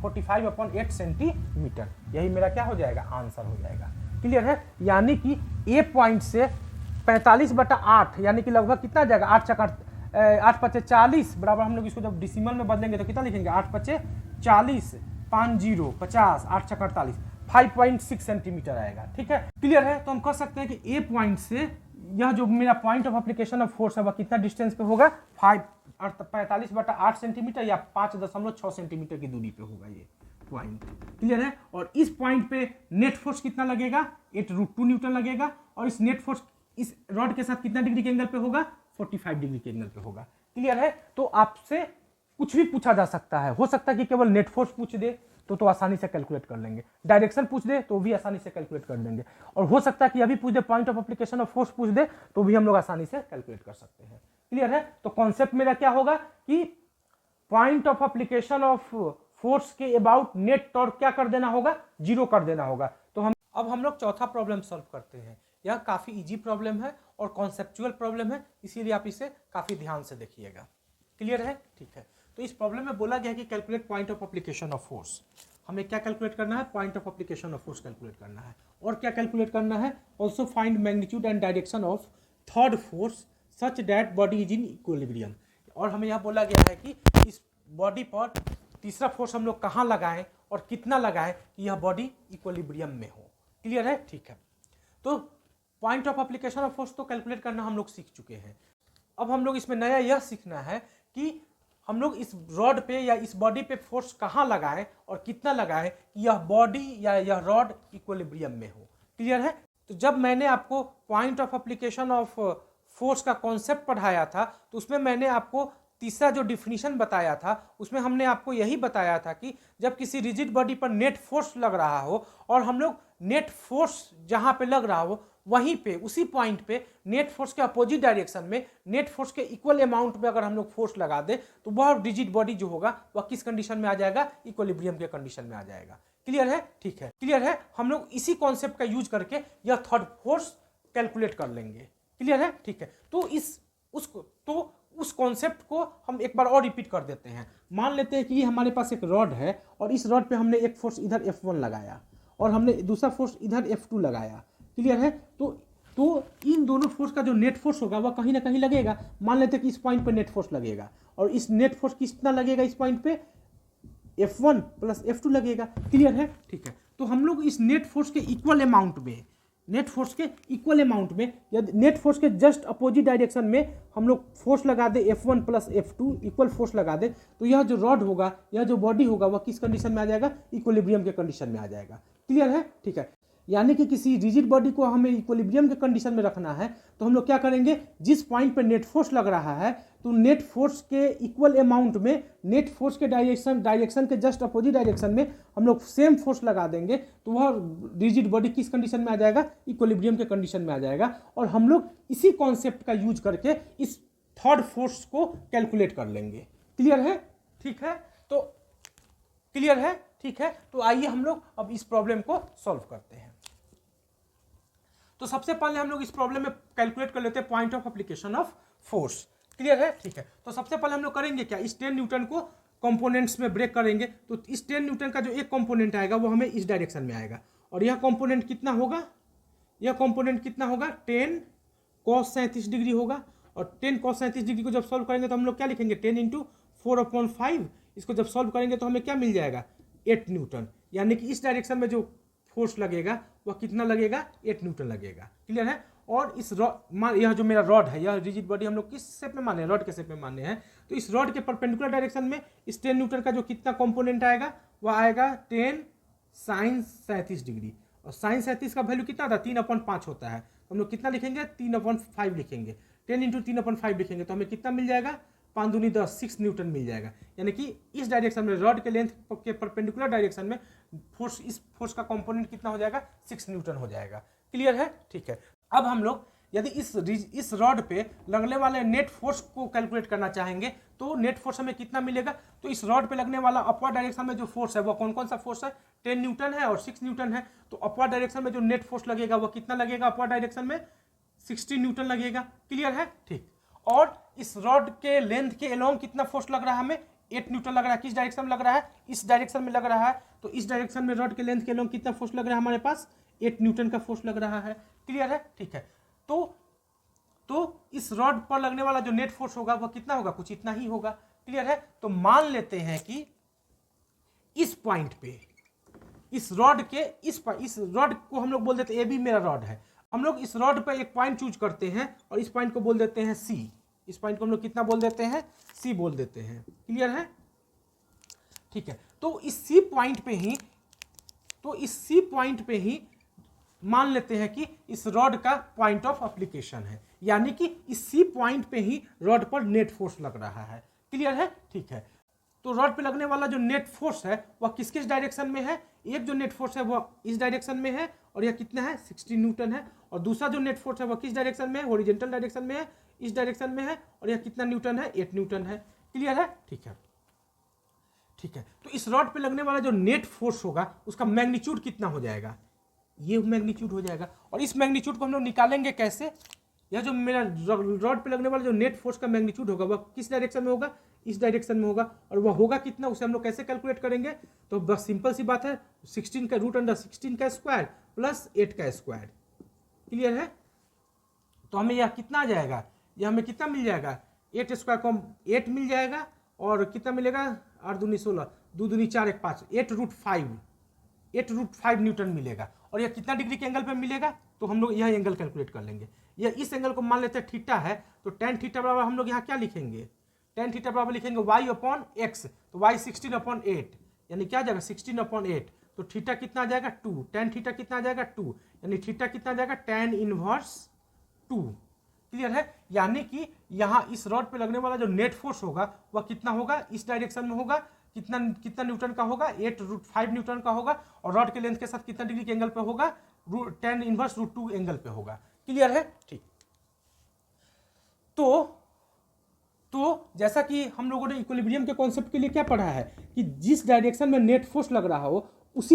Speaker 1: 45/8 सेंटीमीटर। यही मेरा क्या हो जाएगा, आंसर हो जाएगा। क्लियर है, यानी कि ए पॉइंट से 45/8 यानी कि लगभग कितना जाएगा, 8 5 40 बराबर, हम लोग इसको जब डिसिमल में बदलेंगे तो कितना लिखेंगे, 8 5 40 5 0 50 8 6 48 5.6 सेंटीमीटर आएगा। ठीक है, क्लियर है। तो हम कह सकते हैं कि ए पॉइंट से यह जो मेरा point of application of force है वह कितना डिस्टेंस पे होगा, 45/8 सेंटीमीटर या 5.6 सेंटीमीटर की दूरी पे होगा ये पॉइंट। क्लियर है, और इस पॉइंट पे नेट फोर्स कितना लगेगा, 8√2 न्यूटन लगेगा, और इस नेट फोर्स इस रॉड के साथ कितना डिग्री के एंगल पे होगा, 45 डिग्री के एंगल पे होगा। क्लियर है, तो आपसे कुछ भी पूछा जा सकता है, हो सकता है कि केवल नेट फोर्स पूछ दे तो आसानी से कैलकुलेट कर लेंगे, डायरेक्शन पूछ दे तो भी आसानी से कैलकुलेट कर लेंगे, और हो सकता है कि अभी पूछ दे point of application of force पूछ दे तो भी हम लोग आसानी से कैलकुलेट कर सकते हैं। क्लियर है, तो कॉन्सेप्ट मेरा क्या होगा कि point of application of force के अबाउट नेट टॉर्क क्या कर देना होगा, 0 कर देना होगा। तो हम लोग चौथा प्रॉब्लम सॉल्व करते हैं। यह काफी इजी प्रॉब्लम है और कॉन्सेप्चुअल प्रॉब्लम है, इसीलिए आप इसे काफी ध्यान से देखिएगा। क्लियर है, ठीक है। तो इस प्रॉब्लम में बोला गया है कि calculate point of application of force. हमें क्या कैलकुलेट करना है, point of application of force calculate करना है, और क्या कैलकुलेट करना है, also find magnitude and direction of third force such that body is in equilibrium. और हमें यह बोला गया है कि इस बॉडी पर तीसरा फोर्स हम लोग कहाँ लगाएं और कितना लगाएं कि यह बॉडी इक्विलिब्रियम में हो। क्लियर है, ठीक है। तो point of application of force तो कैलकुलेट करना हम लोग सीख चुके हैं। अब हम लोग इसमें नया यह सीखना है कि हम लोग इस रॉड पे या इस बॉडी पे फोर्स कहाँ लगाएं और कितना लगाएं कि यह बॉडी या यह रॉड इक्विलिब्रियम में हो। क्लियर है, तो जब मैंने आपको point of application of force का कॉन्सेप्ट पढ़ाया था तो उसमें मैंने आपको तीसरा जो डिफिनीशन बताया था उसमें हमने आपको यही बताया था कि जब किसी रिजिड बॉडी पर नेट फोर्स लग रहा हो और हम लोग नेट फोर्स जहाँ पे लग रहा हो वहीं पे उसी पॉइंट पे नेट फोर्स के अपोजिट डायरेक्शन में नेट फोर्स के इक्वल अमाउंट में अगर हम लोग फोर्स लगा दे तो वह रिजिड बॉडी जो होगा वह किस कंडीशन में आ जाएगा, इक्विलिब्रियम के कंडीशन में आ जाएगा। क्लियर है, ठीक है। क्लियर है, हम लोग इसी कॉन्सेप्ट का यूज करके यह थर्ड फोर्स कैलकुलेट कर लेंगे। क्लियर है, ठीक है। तो उस कॉन्सेप्ट को हम एक बार और रिपीट कर देते हैं। मान लेते हैं कि ये हमारे पास एक रॉड है और इस रॉड पे हमने एक फोर्स इधर F1 लगाया और हमने दूसरा फोर्स इधर F2 लगाया। क्लियर है, तो इन दोनों फोर्स का जो नेट फोर्स होगा वह कहीं ना कहीं लगेगा। मान लेते हैं कि इस पॉइंट पे नेट फोर्स लगेगा और इस नेट फोर्स कितना लगेगा, इस पॉइंट पे F1 + F2 लगेगा। क्लियर है, ठीक है। तो हम लोग इस नेट फोर्स के इक्वल अमाउंट में यदि नेट फोर्स के जस्ट अपोजिट डायरेक्शन में हम लोग फोर्स लगा दे F1 + F2 इक्वल फोर्स लगा दे तो यह जो रॉड होगा, यह जो बॉडी होगा वह किस कंडीशन में आ जाएगा, इक्विलिब्रियम के कंडीशन में आ जाएगा। क्लियर है, ठीक है। यानी कि किसी रिजिड बॉडी को हमें इक्विलिब्रियम के कंडीशन में रखना है तो हम लोग क्या करेंगे, जिस पॉइंट पे नेट फोर्स लग रहा है तो नेट फोर्स के इक्वल अमाउंट में नेट फोर्स के डायरेक्शन के जस्ट अपोजिट डायरेक्शन में हम लोग सेम फोर्स लगा देंगे तो वह रिजिड बॉडी किस कंडीशन में आ जाएगा, इक्विलिब्रियम के कंडीशन में आ जाएगा। और हम लोग इसी कॉन्सेप्ट का यूज करके इस थर्ड फोर्स को कैलकुलेट कर लेंगे। क्लियर है, ठीक है। तो क्लियर है, ठीक है। तो आइए हम लोग अब इस प्रॉब्लम को सॉल्व करते हैं। तो सबसे पहले हम लोग इस प्रॉब्लम में कैलकुलेट कर लेते हैं point of application of force. Clear है, ठीक है। तो सबसे पहले हम लोग करेंगे क्या, इस 10 न्यूटन को कंपोनेंट्स में ब्रेक करेंगे। तो इस 10 न्यूटन का जो एक कंपोनेंट आएगा वो हमें इस डायरेक्शन में आएगा और यह कंपोनेंट कितना होगा, 10 cos 37 डिग्री होगा। और 10 cos 37 डिग्री को जब सॉल्व करेंगे तो हम लोग क्या लिखेंगे, 10 × 4/5। इसको जब सॉल्व करेंगे तो हमें क्या मिल जाएगा, 8 न्यूटन। यानी कि इस डायरेक्शन में जो फोर्स लगेगा वह कितना लगेगा, 8 न्यूटन लगेगा। क्लियर है। और इस यह जो मेरा रॉड है, यह रिजिड बॉडी हम लोग किस शेप में माने हैं, रॉड के शेप में माने हैं। तो इस रॉड के परपेंडिकुलर डायरेक्शन में इस 10 न्यूटन का जो कितना कंपोनेंट आएगा वह आएगा 10 sin 37 डिग्री। और sin 37 का वैल्यू कितना था, 3/5 होता है। तो हम लोग कितना लिखेंगे, 3/5 लिखेंगे। 10 × 3/5 लिखेंगे तो हमें कितना मिल जाएगा, 5 दूनी 10, 6 न्यूटन मिल जाएगा। यानी कि इस डायरेक्शन में रॉड के लेंथ के परपेंडिकुलर डायरेक्शन में फोर्स, इस फोर्स का कंपोनेंट कितना हो जाएगा, 6 न्यूटन हो जाएगा। क्लियर है, ठीक है। अब हम लोग यदि इस रॉड पे लगने वाले नेट फोर्स को कैलकुलेट करना चाहेंगे तो नेट फोर्स हमें कितना मिलेगा। तो इस रॉड पे लगने वाला अपवर्ड डायरेक्शन में जो फोर्स है वो कौन कौन सा फोर्स है, 10 न्यूटन है और 6 न्यूटन है। तो अपवर्ड डायरेक्शन में जो नेट फोर्स लगेगा वो कितना लगेगा, अपवर्ड डायरेक्शन में 16 न्यूटन लगेगा। क्लियर है? ठीक। और इस रॉड के लेंथ के अलोंग कितना फोर्स लग रहा है हमें? 8 न्यूटन लग रहा है। किस डायरेक्शन में लग रहा है? इस डायरेक्शन में लग रहा है। तो इस डायरेक्शन में रॉड के लेंथ के अलोंग कितना फोर्स लग रहा है हमारे पास? 8 न्यूटन का फोर्स लग रहा है। क्लियर है? ठीक है। तो इस रॉड पर लगने वाला जो नेट फोर्स होगा वह कितना होगा? कुछ इतना ही होगा। क्लियर है? तो मान लेते हैं कि इस पॉइंट पे इस रॉड के इस रॉड को हम लोग बोल देते हैं, ए बी मेरा रॉड है। हम लोग इस रॉड पर एक पॉइंट चूज करते हैं और इस पॉइंट को बोल देते हैं सी। इस पॉइंट को हम लोग कितना बोल देते हैं? सी बोल देते हैं। क्लियर है? ठीक है। तो इस सी पॉइंट पे ही मान लेते हैं कि इस रॉड का पॉइंट ऑफ एप्लीकेशन है, यानी कि इस सी पॉइंट पे ही रॉड पर नेट फोर्स लग रहा है। क्लियर है? ठीक है। तो रॉड पे लगने वाला जो नेट फोर्स है वह किस किस डायरेक्शन में है? एक जो नेट फोर्स है वह इस डायरेक्शन में है और यह कितना है? 16 न्यूटन है। और दूसरा जो नेट फोर्स है वह किस डायरेक्शन में है? हॉरिजॉन्टल डायरेक्शन में है, इस डायरेक्शन में है। और यह कितना न्यूटन है? 8 न्यूटन है। क्लियर है? ठीक है। ठीक है। तो इस रॉड पे लगने वाला जो नेट फोर्स होगा उसका मैग्नीट्यूड कितना हो जाएगा? ये मैग्नीट्यूड हो जाएगा। और इस मैग्नीट्यूड को हम लोग निकालेंगे कैसे? यह जो मेरा रॉड पे लगने वाला जो नेट फोर्स का मैग्नीट्यूड होगा वह किस डायरेक्शन में होगा? इस डायरेक्शन में होगा। और वह होगा कितना, उसे हम लोग कैसे कैलकुलेट करेंगे? तो बस सिंपल सी बात है, 16 का √16 का स्क्वायर प्लस 8 का स्क्वायर। क्लियर है? तो हमें यह कितना आ जाएगा? यह हमें कितना मिल जाएगा? 8 स्क्वायर को 8 मिल जाएगा और कितना मिलेगा? 8 दूनी 16, 2 दूनी 4 1 5, 8 √5 न्यूटन मिलेगा। और यह कितना डिग्री के एंगल पे मिलेगा? तो हम लोग यह एंगल कैलकुलेट कर लेंगे। यह इस एंगल को मान लेते हैं थीटा है, तो tan थीटा बराबर हम लोग यहाँ क्या लिखेंगे? tan थीटा बराबर लिखेंगे y/x। तो y 16/8, यानी क्या आ जाएगा? 16/8। तो थीटा कितना आ जाएगा? 2। tan थीटा कितना आ जाएगा? 2। यानी थीटा कितना आ जाएगा? tan inverse 2। क्लियर है? यानी कि यहाँ इस रॉड पे लगने वाला जो नेट फोर्स होगा वह कितना होगा? इस डायरेक्शन में होगा। कितना न्यूटन का होगा? 8 √5 न्यूटन का होगा। और रॉड के लेंथ के साथ कितना डिग्री के एंगल पे होगा? tan इनवर्स √2 एंगल पे होगा। क्लियर है? ठीक। तो जैसा कि हम लोगों ने इक्विलिब्रियम के कॉन्सेप्ट के लिए क्या पढ़ा है कि जिस डायरेक्शन में नेट फोर्स लग रहा हो उस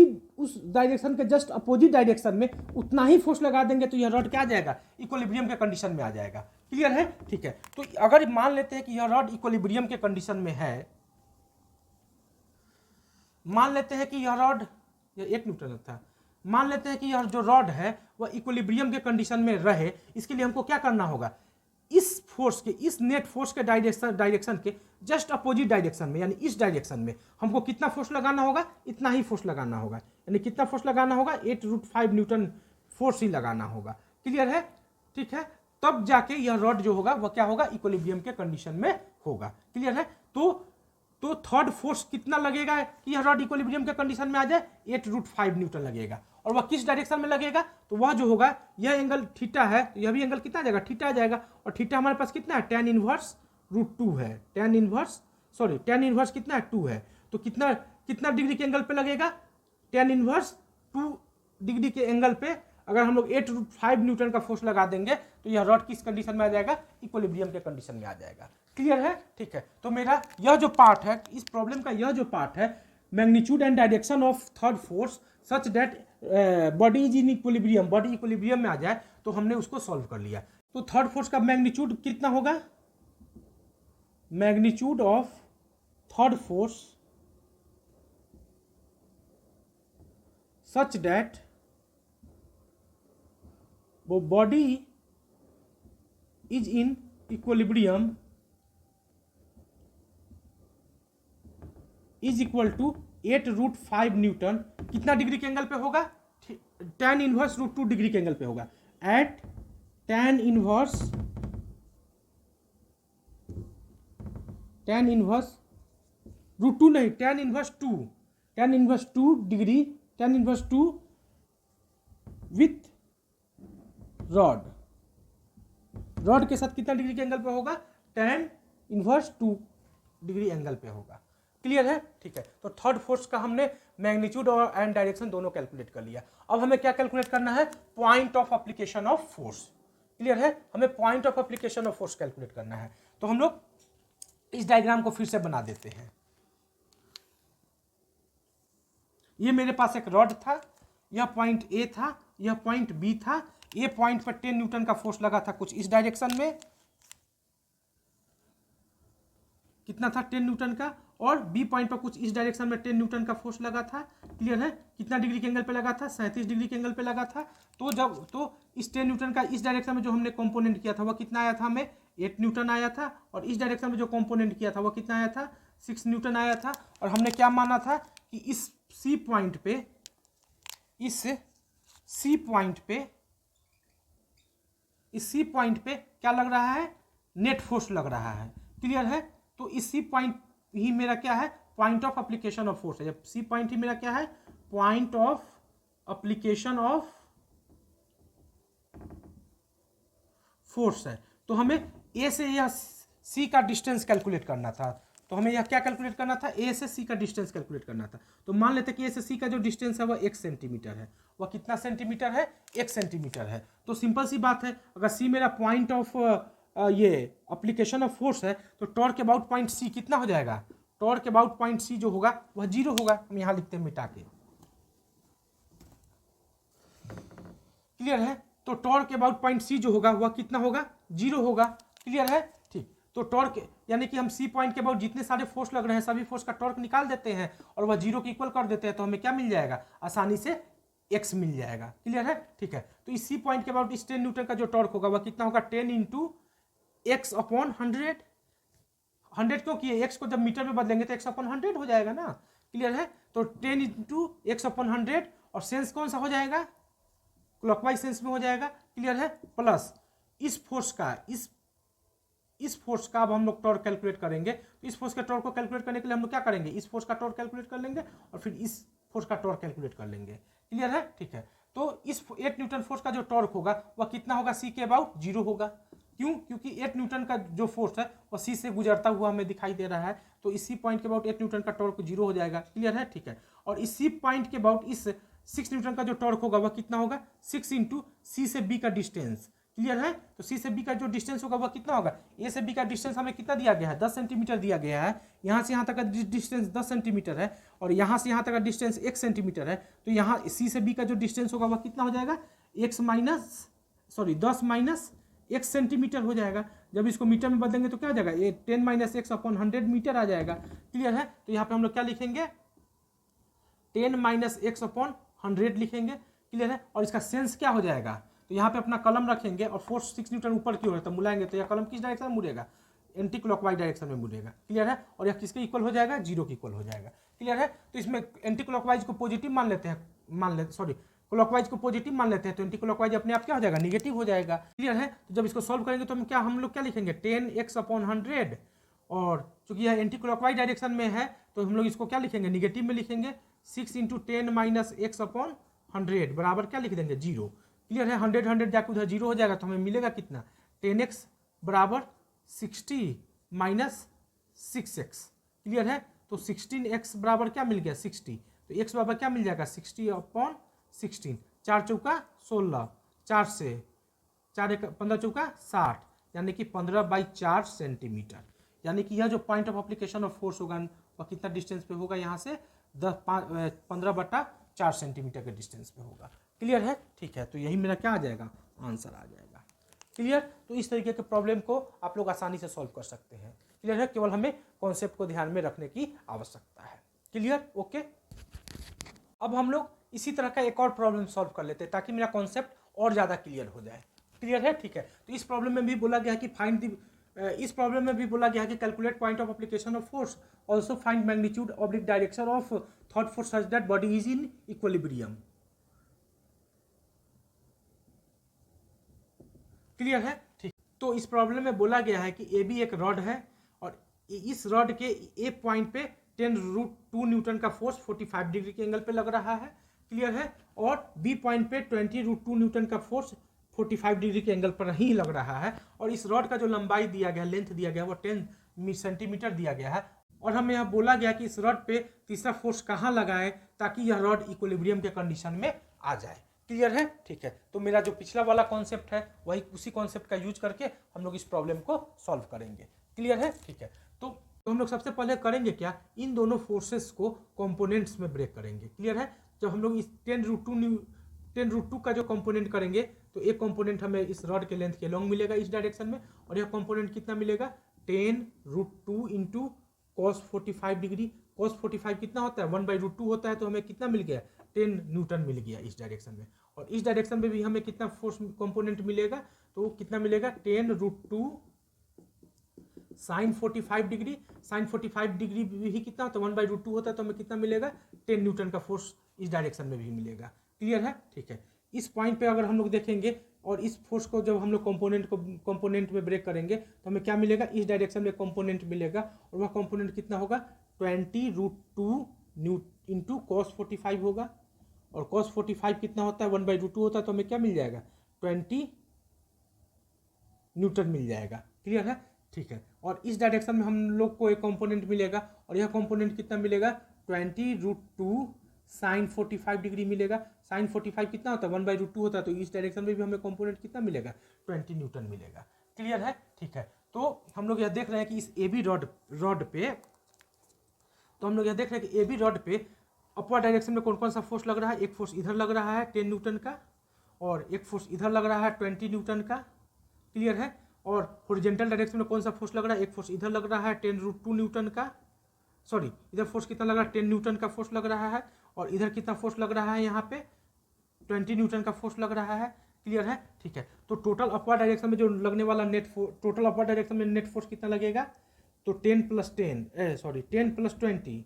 Speaker 1: डायरेक्शन के जस्ट अपोजिट डायरेक्शन में उतना ही फोर्स लगा देंगे तो यह रॉड क्या आ जाएगा? इक्विलिब्रियम के कंडीशन में आ जाएगा। क्लियर है? ठीक है। तो अगर मान लेते हैं कि यह रॉड इक्विलिब्रियम के कंडीशन में है, मान लेते हैं कि यह रॉड, यह 1 न्यूटन था, मान लेते हैं कि यह जो रॉड है वह इक्विलिब्रियम के कंडीशन में रहे, इसके लिए हमको क्या करना होगा? इस फोर्स के, इस नेट फोर्स के डायरेक्शन के जस्ट अपोजिट डायरेक्शन में, यानी इस डायरेक्शन में हमको कितना फोर्स लगाना होगा? इतना ही फोर्स लगाना होगा। यानी कितना फोर्स लगाना होगा? 8 √5 न्यूटन फोर्स ही लगाना होगा। क्लियर है? ठीक है। तब जाके यह रॉड जो होगा वह क्या होगा? इक्विलिब्रियम के कंडीशन में होगा। क्लियर है? तो थर्ड फोर्स कितना लगेगा कि यह रॉड इक्विलिब्रियम के कंडीशन में आ जाए? 8 √5 न्यूटन लगेगा। और वह किस डायरेक्शन में लगेगा? तो वह जो होगा, यह एंगल थीटा है तो यह भी एंगल कितना आ जाएगा? थीटा आ जाएगा। और थीटा हमारे पास कितना है? tan इनवर्स √2 है। tan इनवर्स कितना है? 2 है। तो कितना डिग्री के एंगल पे लगेगा? tan इनवर्स 2 डिग्री के एंगल पे अगर हम लोग 8 √5 न्यूटन का फोर्स लगा देंगे तो यह रॉड किस कंडीशन में आ जाएगा? इक्विलिब्रियम के कंडीशन में आ जाएगा। क्लियर है? ठीक है। तो मेरा यह जो पार्ट है, इस प्रॉब्लम का यह जो पार्ट है, magnitude and direction of third force such that body is in equilibrium, body equilibrium में आ जाए, तो हमने उसको सॉल्व कर लिया। तो थर्ड फोर्स का मैग्नीट्यूड कितना होगा? Magnitude of third force such that वो body is in equilibrium is equal to 8 √5 newton. कितना डिग्री के एंगल पे होगा? tan इनवर्स √2 डिग्री के एंगल पे होगा। एट tan इनवर्स √2 नहीं, tan inverse 2 degree, tan inverse 2 with rod के साथ कितना डिग्री के एंगल पे होगा? tan इनवर्स 2 डिग्री एंगल पे होगा। क्लियर है? ठीक है। तो थर्ड फोर्स का हमने मैग्नीट्यूड और एंड डायरेक्शन दोनों कैलकुलेट कर लिया। अब हमें क्या कैलकुलेट करना है? Point of application of force. Clear है? हमें point of application of force calculate करना है। तो हम लोग इस डायग्राम को फिर से बना देते हैं। ये मेरे पास एक रॉड था, यह पॉइंट ए था, यह पॉइंट बी था, ए पॉइंट पर 10 न्यूटन का फोर्स लगा था कुछ इस डायरेक्शन में, कितना था 10 न्यूटन का, और बी पॉइंट पर कुछ इस डायरेक्शन में 10 न्यूटन का फोर्स लगा था। क्लियर है, कितना डिग्री के एंगल पे लगा था, 37 डिग्री के एंगल पे लगा था। तो इस 10 न्यूटन का इस डायरेक्शन में जो हमने कंपोनेंट किया था वह कितना आया था, हमें 8 न्यूटन आया था, और इस डायरेक्शन में जो कंपोनेंट किया था वह कितना आया था, 6 न्यूटन आया था। और हमने क्या माना था कि इस सी पॉइंट पे क्या लग रहा है, नेट फोर्स लग रहा है। क्लियर है, तो इस सी पॉइंट ही मेरा क्या है, point of application of force है। जब सी पॉइंट ही मेरा क्या है, point of application of force है। तो हमें ए से यह सी का डिस्टेंस कैलकुलेट करना था। तो हमें यह क्या कैलकुलेट करना था, ए से सी का डिस्टेंस कैलकुलेट करना था। तो मान लेते कि ए से सी का जो डिस्टेंस है वह 1 सेंटीमीटर है। वह कितना सेंटीमीटर है, 1 सेंटीमीटर है। तो सिंपल सी बात है, अगर सी मेरा पॉइंट ऑफ ये एप्लीकेशन ऑफ फोर्स है तो टॉर्क अबाउट पॉइंट सी कितना हो जाएगा, टॉर्क अबाउट पॉइंट सी जो होगा वह 0 होगा। हम यहां लिखते हैं मिटा के। क्लियर है, तो टॉर्क अबाउट पॉइंट सी जो होगा वह कितना होगा, 0 होगा। क्लियर है, ठीक। तो टॉर्क यानी कि हम सी पॉइंट के अबाउट जितने सारे फोर्स लग रहे हैं सभी फोर्स का टॉर्क निकाल देते हैं और वह 0 के इक्वल कर देते हैं, तो हमें क्या मिल जाएगा, आसानी से x मिल जाएगा। क्लियर है, ठीक है। तो इस सी पॉइंट के अबाउट इस 10 न्यूटन का जो टॉर्क होगा वह कितना होगा, 10 इंटू एक्स अपॉन 100। 100 क्यों किए, x को जब मीटर में बदलेंगे तो x अपॉन 100 हो जाएगा ना। क्लियर है, तो 10 इंटू एक्स अपॉन 100, और सेंस कौन सा हो जाएगा, क्लॉकवाइज सेंस में हो जाएगा। क्लियर है, प्लस इस फोर्स का अब हम लोग टॉर्क कैलकुलेट करेंगे। तो इस फोर्स का टॉर्क को कैलकुलेट करने के लिए हम लोग क्या करेंगे, इस फोर्स का टॉर्क कैलकुलेट कर लेंगे और फिर इस फोर्स का टॉर्क कैलकुलेट कर लेंगे। क्लियर है, ठीक है। तो इस 8 न्यूटन फोर्स का जो टॉर्क होगा वह कितना होगा, सी के अबाउट 0 होगा। क्यों, क्योंकि 8 न्यूटन का जो फोर्स है वह सी से गुजरता हुआ हमें दिखाई दे रहा है। तो इसी पॉइंट के अबाउट 8 न्यूटन का टॉर्क 0 हो जाएगा। क्लियर है, ठीक है। और इसी पॉइंट के अबाउट इस 6 न्यूटन का जो टॉर्क होगा वह कितना होगा, 6 इंटू सी से बी का डिस्टेंस। क्लियर है, तो सी से बी का जो डिस्टेंस होगा वह कितना होगा, ए से बी का डिस्टेंस हमें कितना दिया गया है, 10 सेंटीमीटर दिया गया है। यहाँ से यहाँ तक का डिस्टेंस 10 सेंटीमीटर है और यहाँ से यहाँ तक का डिस्टेंस 1 सेंटीमीटर है। तो यहाँ सी से बी का जो डिस्टेंस होगा वह कितना हो जाएगा, 10 माइनस 1 सेंटीमीटर हो जाएगा। जब इसको मीटर में बदलेंगे तो क्या हो जाएगा, ये 10 माइनस एक्स अपॉन 100 मीटर आ जाएगा। क्लियर है, तो यहाँ पे हम लोग क्या लिखेंगे, 10 माइनस एक्स अपॉन 100 लिखेंगे। क्लियर है, और इसका सेंस क्या हो जाएगा, तो यहाँ पे अपना कलम रखेंगे और फोर्स 6 न्यूटन ऊपर की ओर है तो मुड़ाएंगे तो यह कलम किस डायरेक्शन में मुड़ेगा, एंटी क्लॉकवाइज डायरेक्शन में मुड़ेगा। क्लियर है, और यह किसके इक्वल हो जाएगा, 0 के इक्वल हो जाएगा। क्लियर है, तो इसमें एंटी क्लॉकवाइज को पॉजिटिव मान लेते हैं, क्लॉकवाइज को पॉजिटिव मान लेते हैं तो एंटी क्लॉकवाइज अपने आप क्या हो जाएगा, निगेटिव हो जाएगा। क्लियर है, तो जब इसको सॉल्व करेंगे तो हम लोग क्या लिखेंगे, 10x अपॉन 100, और चूंकि यह एंटी क्लॉकवाइज डायरेक्शन में है तो हम लोग इसको क्या लिखेंगे, निगेटिव में लिखेंगे। 6 इंटू 10 माइनस एक्स अपॉन 100 बराबर क्या लिख देंगे, 0। क्लियर है, 100 जाकर उधर 0 हो जाएगा तो हमें मिलेगा कितना, 10x बराबर 60 माइनस 6x। क्लियर है, तो 16x बराबर क्या मिल गया, 60। तो x बराबर क्या मिल जाएगा, 60 अपॉन 16। 4 चौका 16, 4 से 4 15 चौका 60, यानी कि 15/4 सेंटीमीटर। यानी कि यह जो point of application of force होगा वह कितना डिस्टेंस पे होगा, यहाँ से 15/4 सेंटीमीटर के डिस्टेंस पे होगा। क्लियर है, ठीक है। तो यही मेरा क्या आ जाएगा, आंसर आ जाएगा। क्लियर, तो इस तरीके के प्रॉब्लम को आप लोग आसानी से सॉल्व कर सकते हैं। क्लियर है, केवल हमें कॉन्सेप्ट को ध्यान में रखने की आवश्यकता है। Clear, okay. अब हम लोग इसी तरह का एक और प्रॉब्लम सॉल्व कर लेते हैं ताकि मेरा कॉन्सेप्ट और ज़्यादा क्लियर हो जाए। क्लियर है, ठीक है। तो इस प्रॉब्लम में भी बोला गया कि calculate point of application of force, also find magnitude oblique direction of thought force such that body is in equilibrium. Clear है, ठीक। तो इस प्रॉब्लम में बोला गया है कि ए बी एक रॉड है और इस रॉड के ए पॉइंट पे 10√2 न्यूटन का फोर्स 45 डिग्री के एंगल पे लग रहा है। क्लियर है, और बी पॉइंट पे 20√2 न्यूटन का फोर्स 45 डिग्री के एंगल पर ही लग रहा है। और इस रॉड का जो लंबाई दिया गया, लेंथ दिया गया, वो 10 सेंटीमीटर दिया गया है। और हमें यह बोला गया कि इस रॉड पे तीसरा फोर्स कहाँ लगाए ताकि यह रॉड इक्विलिब्रियम के कंडीशन में आ जाए। क्लियर है, ठीक है। तो मेरा जो पिछला वाला कॉन्सेप्ट है वही उसी कॉन्सेप्ट का यूज करके हम लोग इस प्रॉब्लम को सॉल्व करेंगे। क्लियर है, ठीक है। तो हम लोग सबसे पहले करेंगे क्या, इन दोनों फोर्सेस को कंपोनेंट्स में ब्रेक करेंगे। क्लियर है, जब हम लोग इस 10√2 का जो कंपोनेंट करेंगे तो एक कंपोनेंट हमें इस रॉड के लेंथ के लॉन्ग मिलेगा इस डायरेक्शन में, और यह कंपोनेंट कितना मिलेगा 10√2 इंटू कॉस 45 डिग्री। कॉस 45 कितना होता है 1/√2 होता है, तो हमें कितना मिल गया 10 न्यूटन मिल गया इस डायरेक्शन में। और इस डायरेक्शन में भी हमें कितना फोर्स कंपोनेंट मिलेगा, तो कितना मिलेगा 10√2 साइन 45 डिग्री। साइन 45 डिग्री भी कितना होता है 1/√2 होता है, तो हमें कितना मिलेगा 10 न्यूटन का फोर्स इस डायरेक्शन में भी मिलेगा। क्लियर है, ठीक है। इस पॉइंट पे अगर हम लोग देखेंगे और इस फोर्स को जब हम लोग कंपोनेंट में ब्रेक करेंगे तो हमें क्या मिलेगा, इस डायरेक्शन में कंपोनेंट मिलेगा, और वह कंपोनेंट कितना होगा 20√2 न्यू इंटू कॉस 45 होगा। और कॉस 45 कितना होता है 1/√2 होता है, तो हमें क्या मिल जाएगा 20 न्यूटन मिल जाएगा। क्लियर है, ठीक है। और इस डायरेक्शन में हम लोग को एक कंपोनेंट मिलेगा, और यह कंपोनेंट कितना मिलेगा 20√2 साइन 45 डिग्री मिलेगा। साइन 45 कितना होता है 1/√2 होता है, तो इस डायरेक्शन में भी हमें कंपोनेंट कितना मिलेगा 20 न्यूटन मिलेगा। क्लियर है, ठीक है। तो हम लोग यह देख रहे हैं कि इस AB रॉड पे, तो हम लोग यह देख रहे हैं कि AB रॉड पे अपवर्ड डायरेक्शन में कौन कौन सा फोर्स लग रहा है। एक फोर्स इधर लग रहा है 10 न्यूटन का, और एक फोर्स इधर लग रहा है 20 न्यूटन का। क्लियर है। और हॉरिजॉन्टल डायरेक्शन में कौन सा फोर्स लग रहा है, एक फोर्स इधर लग रहा है 10√2 न्यूटन का, सॉरी इधर फोर्स कितना लग रहा है 10 न्यूटन का फोर्स लग रहा है, और इधर कितना फोर्स लग रहा है यहाँ पे 20 न्यूटन का फोर्स लग रहा है। क्लियर है, ठीक है। तो टोटल अपवर्ड डायरेक्शन में जो लगने वाला टोटल अपवर्ड डायरेक्शन में नेट फोर्स कितना लगेगा, तो 10 + 20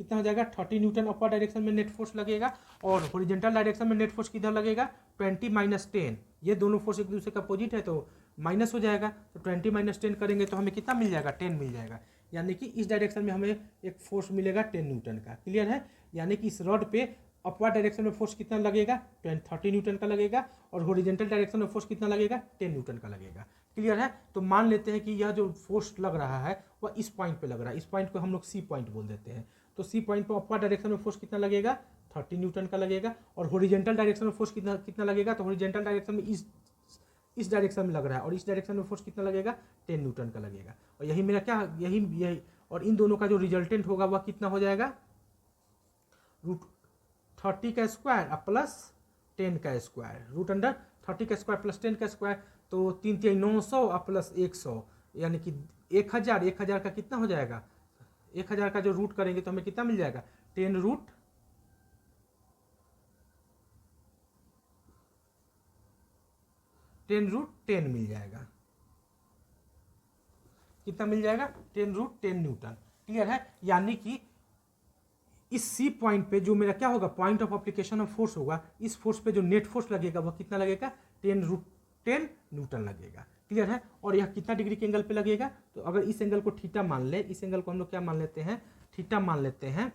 Speaker 1: कितना हो जाएगा 30 न्यूटन अपवर्ड डायरेक्शन में नेट फोर्स लगेगा। और हॉरिजॉन्टल डायरेक्शन में नेट फोर्स किधर लगेगा 20 - 10, ये दोनों फोर्स एक दूसरे का अपोजिट है तो माइनस हो जाएगा, तो 20 - 10 करेंगे तो हमें कितना मिल जाएगा 10 मिल जाएगा। यानी कि इस डायरेक्शन में हमें एक फोर्स मिलेगा 10 न्यूटन का। क्लियर है, यानी कि इस रॉड पे अपवर्ड डायरेक्शन में फोर्स कितना लगेगा 30 न्यूटन का लगेगा, और हॉरिजॉन्टल डायरेक्शन में फोर्स कितना लगेगा 10 न्यूटन का लगेगा। क्लियर है, तो मान लेते हैं कि यह जो फोर्स लग रहा है वह इस पॉइंट पे लग रहा है, इस पॉइंट को हम लोग सी पॉइंट बोल देते हैं। तो सी पॉइंट पर अपवर्ड डायरेक्शन में फोर्स कितना लगेगा 30 न्यूटन का लगेगा, और हॉरिजॉन्टल डायरेक्शन में फोर्स कितना लगेगा, तो हॉरिजॉन्टल डायरेक्शन में इस डायरेक्शन में लग रहा है, और इस डायरेक्शन में फोर्स कितना लगेगा 10 न्यूटन का लगेगा। और यही मेरा क्या यही और इन दोनों का जो रिजल्टेंट होगा वह कितना हो जाएगा √30 का स्क्वायर प्लस 10 का स्क्वायर, √30 का स्क्वायर प्लस 10 का स्क्वायर, तो 3 × 900 प्लस 100, यानी कि 1000 का कितना हो जाएगा 1000 का जो रूट करेंगे तो हमें कितना मिल जाएगा 10√10 मिल जाएगा। कितना मिल जाएगा 10√10 न्यूटन। क्लियर है, यानी कि इस सी पॉइंट पे जो मेरा क्या होगा point of application of force होगा, इस फोर्स पे जो नेट फोर्स लगेगा वह कितना लगेगा 10√10 न्यूटन लगेगा। क्लियर है, और यह कितना डिग्री के एंगल पे लगेगा, तो अगर इस एंगल को थीटा मान ले, इस एंगल को हम लोग क्या मान लेते हैं थीटा मान लेते हैं।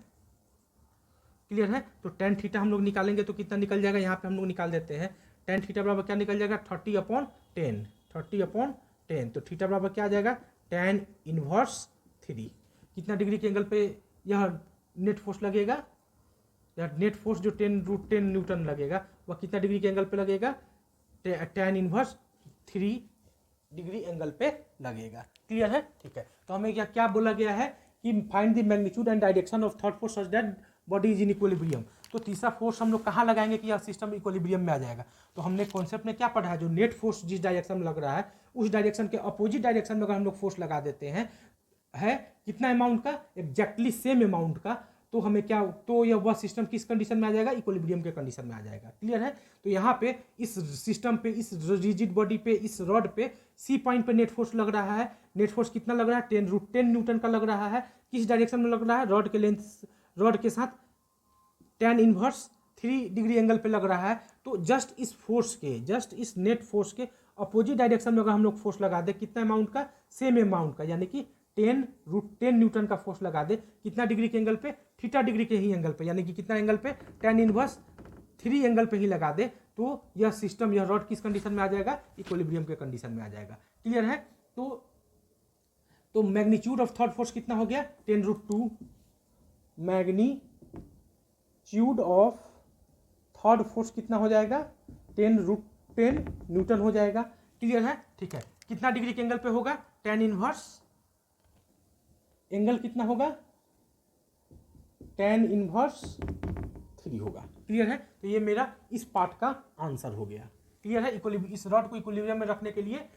Speaker 1: क्लियर है, तो tan थीटा हम लोग निकालेंगे तो कितना निकल जाएगा, यहाँ पे हम लोग निकाल देते हैं tan थीटा बराबर क्या निकल जाएगा 30/10, तो थीटा बराबर क्या आ जाएगा tan इनवर्स 3। कितना डिग्री के एंगल पे यह नेट फोर्स लगेगा, यह नेट फोर्स जो 10√10 न्यूटन लगेगा वह कितना डिग्री के एंगल पे लगेगा tan इनवर्स 3 डिग्री एंगल पे लगेगा। क्लियर है, ठीक है। तो हमें क्या बोला गया है कि find the magnitude and direction of third force such that body is in equilibrium. तो तीसरा फोर्स हम लोग कहाँ लगाएंगे कि यह सिस्टम इक्विलिब्रियम में आ जाएगा, तो हमने कॉन्सेप्ट में क्या पढ़ा है, जो नेट फोर्स जिस डायरेक्शन में लग रहा है उस डायरेक्शन के अपोजिट डायरेक्शन में अगर हम लोग फोर्स लगा देते हैं है कितना अमाउंट का एग्जैक्टली सेम अमाउंट का, तो हमें क्या, तो यह वह सिस्टम किस कंडीशन में आ जाएगा इक्विलिब्रियम के कंडीशन में आ जाएगा। क्लियर है, तो यहाँ पे इस सिस्टम पे इस रिजिड बॉडी पे इस रॉड पे सी पॉइंट पे नेट फोर्स लग रहा है। नेट फोर्स कितना लग रहा है 10√10 न्यूटन का लग रहा है। किस डायरेक्शन में लग रहा है, रॉड के लेंथ रॉड के साथ tan इनवर्स 3 डिग्री एंगल पे लग रहा है। तो जस्ट इस नेट फोर्स के अपोजिट डायरेक्शन में अगर हम लोग फोर्स लगा दे कितना अमाउंट का सेम अमाउंट का, यानी कि 10√10 न्यूटन का फोर्स लगा दे कितना डिग्री के एंगल पे थीटा डिग्री के ही एंगल पे, यानी कि कितना एंगल पे tan इनवर्स 3 एंगल पे ही लगा दे, तो यह सिस्टम यह रॉड किस कंडीशन में आ जाएगा इक्विलिब्रियम के कंडीशन में आ जाएगा। क्लियर है, तो मैग्नीट्यूड ऑफ थर्ड फोर्स कितना हो गया 10√2, मैग्नीट्यूड ऑफ थर्ड फोर्स कितना हो जाएगा 10√10 न्यूटन हो जाएगा। क्लियर है, ठीक है। कितना डिग्री के एंगल पे होगा tan इनवर्स एंगल कितना होगा tan इनवर्स 3 होगा। क्लियर है, तो ये मेरा इस पार्ट का आंसर हो गया। क्लियर है। इस रॉड को इक्विलिब्रियम में रखने के लिए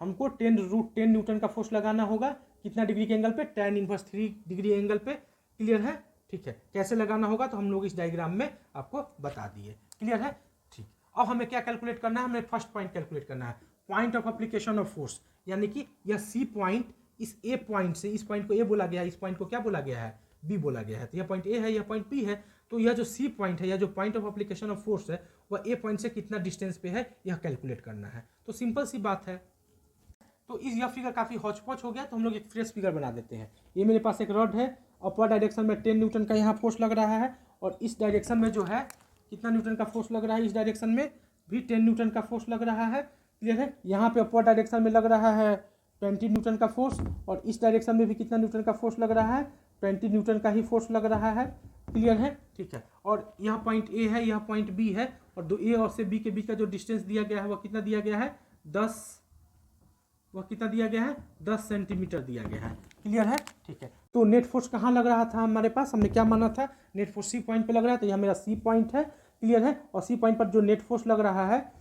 Speaker 1: हमको 10√10 न्यूटन का फोर्स लगाना होगा। कितना डिग्री के एंगल पे? tan इनवर्स 3 डिग्री एंगल पे। क्लियर है, ठीक है। कैसे लगाना होगा तो हम लोग इस डायग्राम में आपको बता दिए। क्लियर है, ठीक। अब हमें क्या कैलकुलेट करना है? हमें फर्स्ट पॉइंट कैलकुलेट करना है, point of application of force, यानी कि यह सी पॉइंट इस ए पॉइंट से, इस पॉइंट को ए बोला गया है, इस पॉइंट को क्या बोला गया है? बी बोला गया है। तो यह पॉइंट ए है, यह पॉइंट बी है। तो यह जो सी पॉइंट है, यह जो point of application of force है, वह ए पॉइंट से कितना डिस्टेंस पे है, यह कैलकुलेट करना है। तो सिंपल सी बात है। तो यह फिगर काफ़ी हौच पौच हो गया, तो हम लोग एक फ्रेश फिगर बना देते हैं। ये मेरे पास एक रॉड है, अपवर्ड डायरेक्शन में 10 न्यूटन का यहाँ फोर्स लग रहा है, और इस डायरेक्शन में जो है कितना न्यूटन का फोर्स लग रहा है? इस डायरेक्शन में भी 10 न्यूटन का फोर्स लग रहा है। क्लियर है। यहाँ पे अपवर्ड डायरेक्शन में लग रहा है 20 न्यूटन का फोर्स, और इस डायरेक्शन में भी कितना न्यूटन का फोर्स लग रहा है? 20 न्यूटन का ही फोर्स लग रहा है। क्लियर है, ठीक है। और यहाँ पॉइंट ए है, यहाँ पॉइंट बी है, और दो ए और से बी के बीच का जो डिस्टेंस दिया गया है वह कितना दिया गया है? 10 सेंटीमीटर दिया गया है। क्लियर है, ठीक है। तो नेट फोर्स कहाँ लग रहा था हमारे पास? हमने क्या माना था? नेट फोर्स सी पॉइंट पे लग रहा है, तो यह मेरा सी पॉइंट है। क्लियर है। और सी पॉइंट पर जो नेट फोर्स लग रहा है,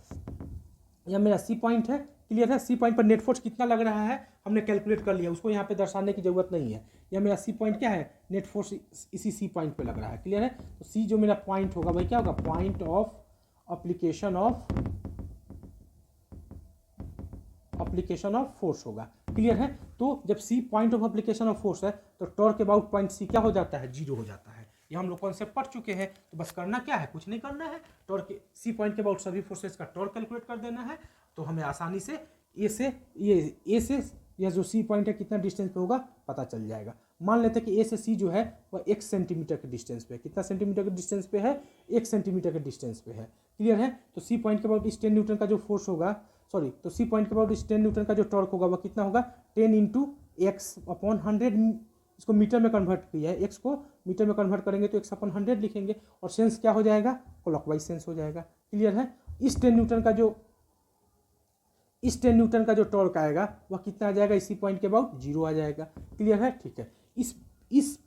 Speaker 1: यह मेरा सी पॉइंट है। क्लियर है। सी पॉइंट पर नेट फोर्स कितना लग रहा है हमने कैलकुलेट कर लिया, उसको यहाँ पे दर्शाने की जरूरत नहीं है। यह मेरा सी पॉइंट क्या है? नेट फोर्स इसी सी पॉइंट पे लग रहा है। क्लियर है। तो सी जो मेरा पॉइंट होगा भाई क्या होगा? Point of application of force होगा। क्लियर है। तो जब C point of application of force है तो टॉर्क अबाउट पॉइंट सी क्या हो जाता है? 0 हो जाता है। ये हम लोग कॉन्सेप्ट पढ़ चुके हैं। तो बस करना क्या है? कुछ नहीं करना है। टॉर्क सी पॉइंट के अबाउट सभी फोर्सेस का टॉर्क कैलकुलेट कर देना है। तो हमें आसानी से ए से यह जो सी पॉइंट है कितना डिस्टेंस पे होगा पता चल जाएगा। मान लेते हैं कि ए से सी जो है वह 1 सेंटीमीटर के डिस्टेंस पे है। कितना सेंटीमीटर के डिस्टेंस पे है? 1 सेंटीमीटर के डिस्टेंस पे है। क्लियर है। तो सी पॉइंट के अबाउट इस 10 न्यूटन का जो फोर्स होगा, तो सी पॉइंट के अबाउट इस 10 न्यूटन का जो टॉर्क होगा वह कितना होगा? 10 इंटू एक्स अपॉन 100। इसको मीटर में कन्वर्ट किया है, एक्स को मीटर में कन्वर्ट करेंगे तो एक्स अपॉन 100 लिखेंगे, और सेंस क्या हो जाएगा? क्लॉकवाइज सेंस हो जाएगा। क्लियर है। इस 10 न्यूटन का जो टॉर्क आएगा वह कितना आ जाएगा? इसी पॉइंट के अबाउट 0 आ जाएगा। क्लियर है, ठीक है। इस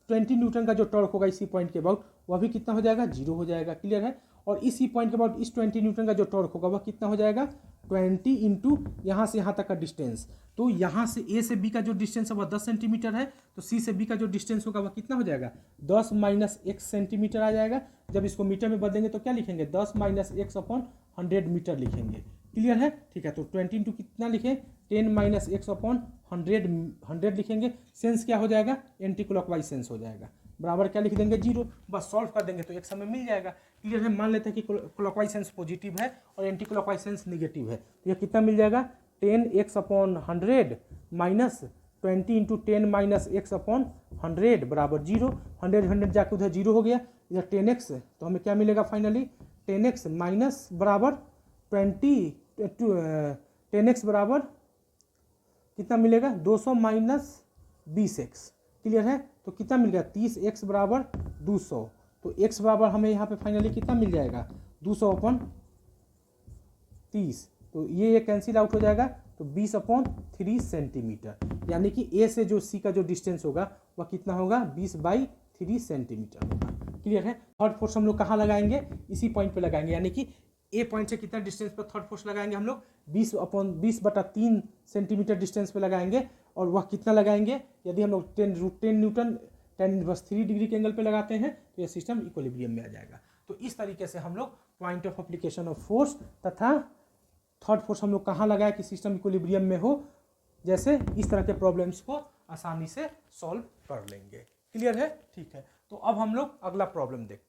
Speaker 1: 20 न्यूटन का जो टॉर्क होगा इसी पॉइंट के अबाउट वह भी कितना हो जाएगा? 0 हो जाएगा। क्लियर है। और इसी पॉइंट के अबाउट इस 20 न्यूटन का जो टॉर्क होगा वह कितना हो जाएगा? 20 इंटू यहाँ से यहाँ तक का डिस्टेंस। तो यहाँ से ए से बी का जो डिस्टेंस है वह 10 सेंटीमीटर है, तो सी से बी का जो डिस्टेंस होगा वह कितना हो जाएगा? 10 माइनस 1 सेंटीमीटर आ जाएगा। जब इसको मीटर में बदलेंगे तो क्या लिखेंगे? 10 माइनस 1 अपॉन 100 मीटर लिखेंगे। क्लियर है, ठीक है। तो 20 इंटू कितना लिखें? 10 माइनस 1 अपॉन 100 लिखेंगे। सेंस क्या हो जाएगा? एंटी क्लॉकवाइज सेंस हो जाएगा। बराबर क्या लिख देंगे? 0। बस सॉल्व कर देंगे तो एक समय मिल जाएगा। क्लियर है। मान लेते हैं कि क्लॉकवाइज सेंस पॉजिटिव है और एंटी क्लॉकवाइज सेंस निगेटिव है, तो यह कितना मिल जाएगा? 10x upon 100 minus 20 into 10 minus x upon 100 बराबर 0। 100 जाके उधर 0 हो गया, इधर 10x, तो हमें क्या मिलेगा फाइनली? 10x माइनस बराबर 10x बराबर कितना मिलेगा? 200 माइनस 20x। क्लियर है। तो कितना मिल गया? 30x बराबर 200। तो x बराबर हमें यहाँ पे फाइनली कितना मिल जाएगा? 200 अपॉन 30। तो ये कैंसिल आउट हो जाएगा, तो 20 अपॉन 3 सेंटीमीटर, यानी कि ए से जो सी का जो डिस्टेंस होगा वह कितना होगा? 20/3 सेंटीमीटर होगा। क्लियर है। थर्ड फोर्स हम लोग कहाँ लगाएंगे? इसी पॉइंट पे लगाएंगे, यानी कि ए पॉइंट से कितना डिस्टेंस पर थर्ड फोर्स लगाएंगे हम लोग? 20/3 सेंटीमीटर डिस्टेंस पे लगाएंगे। और वह कितना लगाएंगे? यदि हम लोग 10√10 न्यूटन 10⁻³ डिग्री के एंगल पे लगाते हैं तो यह सिस्टम इक्विलिब्रियम में आ जाएगा। तो इस तरीके से हम लोग point of application of force तथा थर्ड फोर्स हम लोग कहाँ लगाए कि सिस्टम इक्विलिब्रियम में हो, जैसे इस तरह के प्रॉब्लम्स को आसानी से सॉल्व कर लेंगे। क्लियर है, ठीक है। तो अब हम लोग अगला प्रॉब्लम देखते हैं।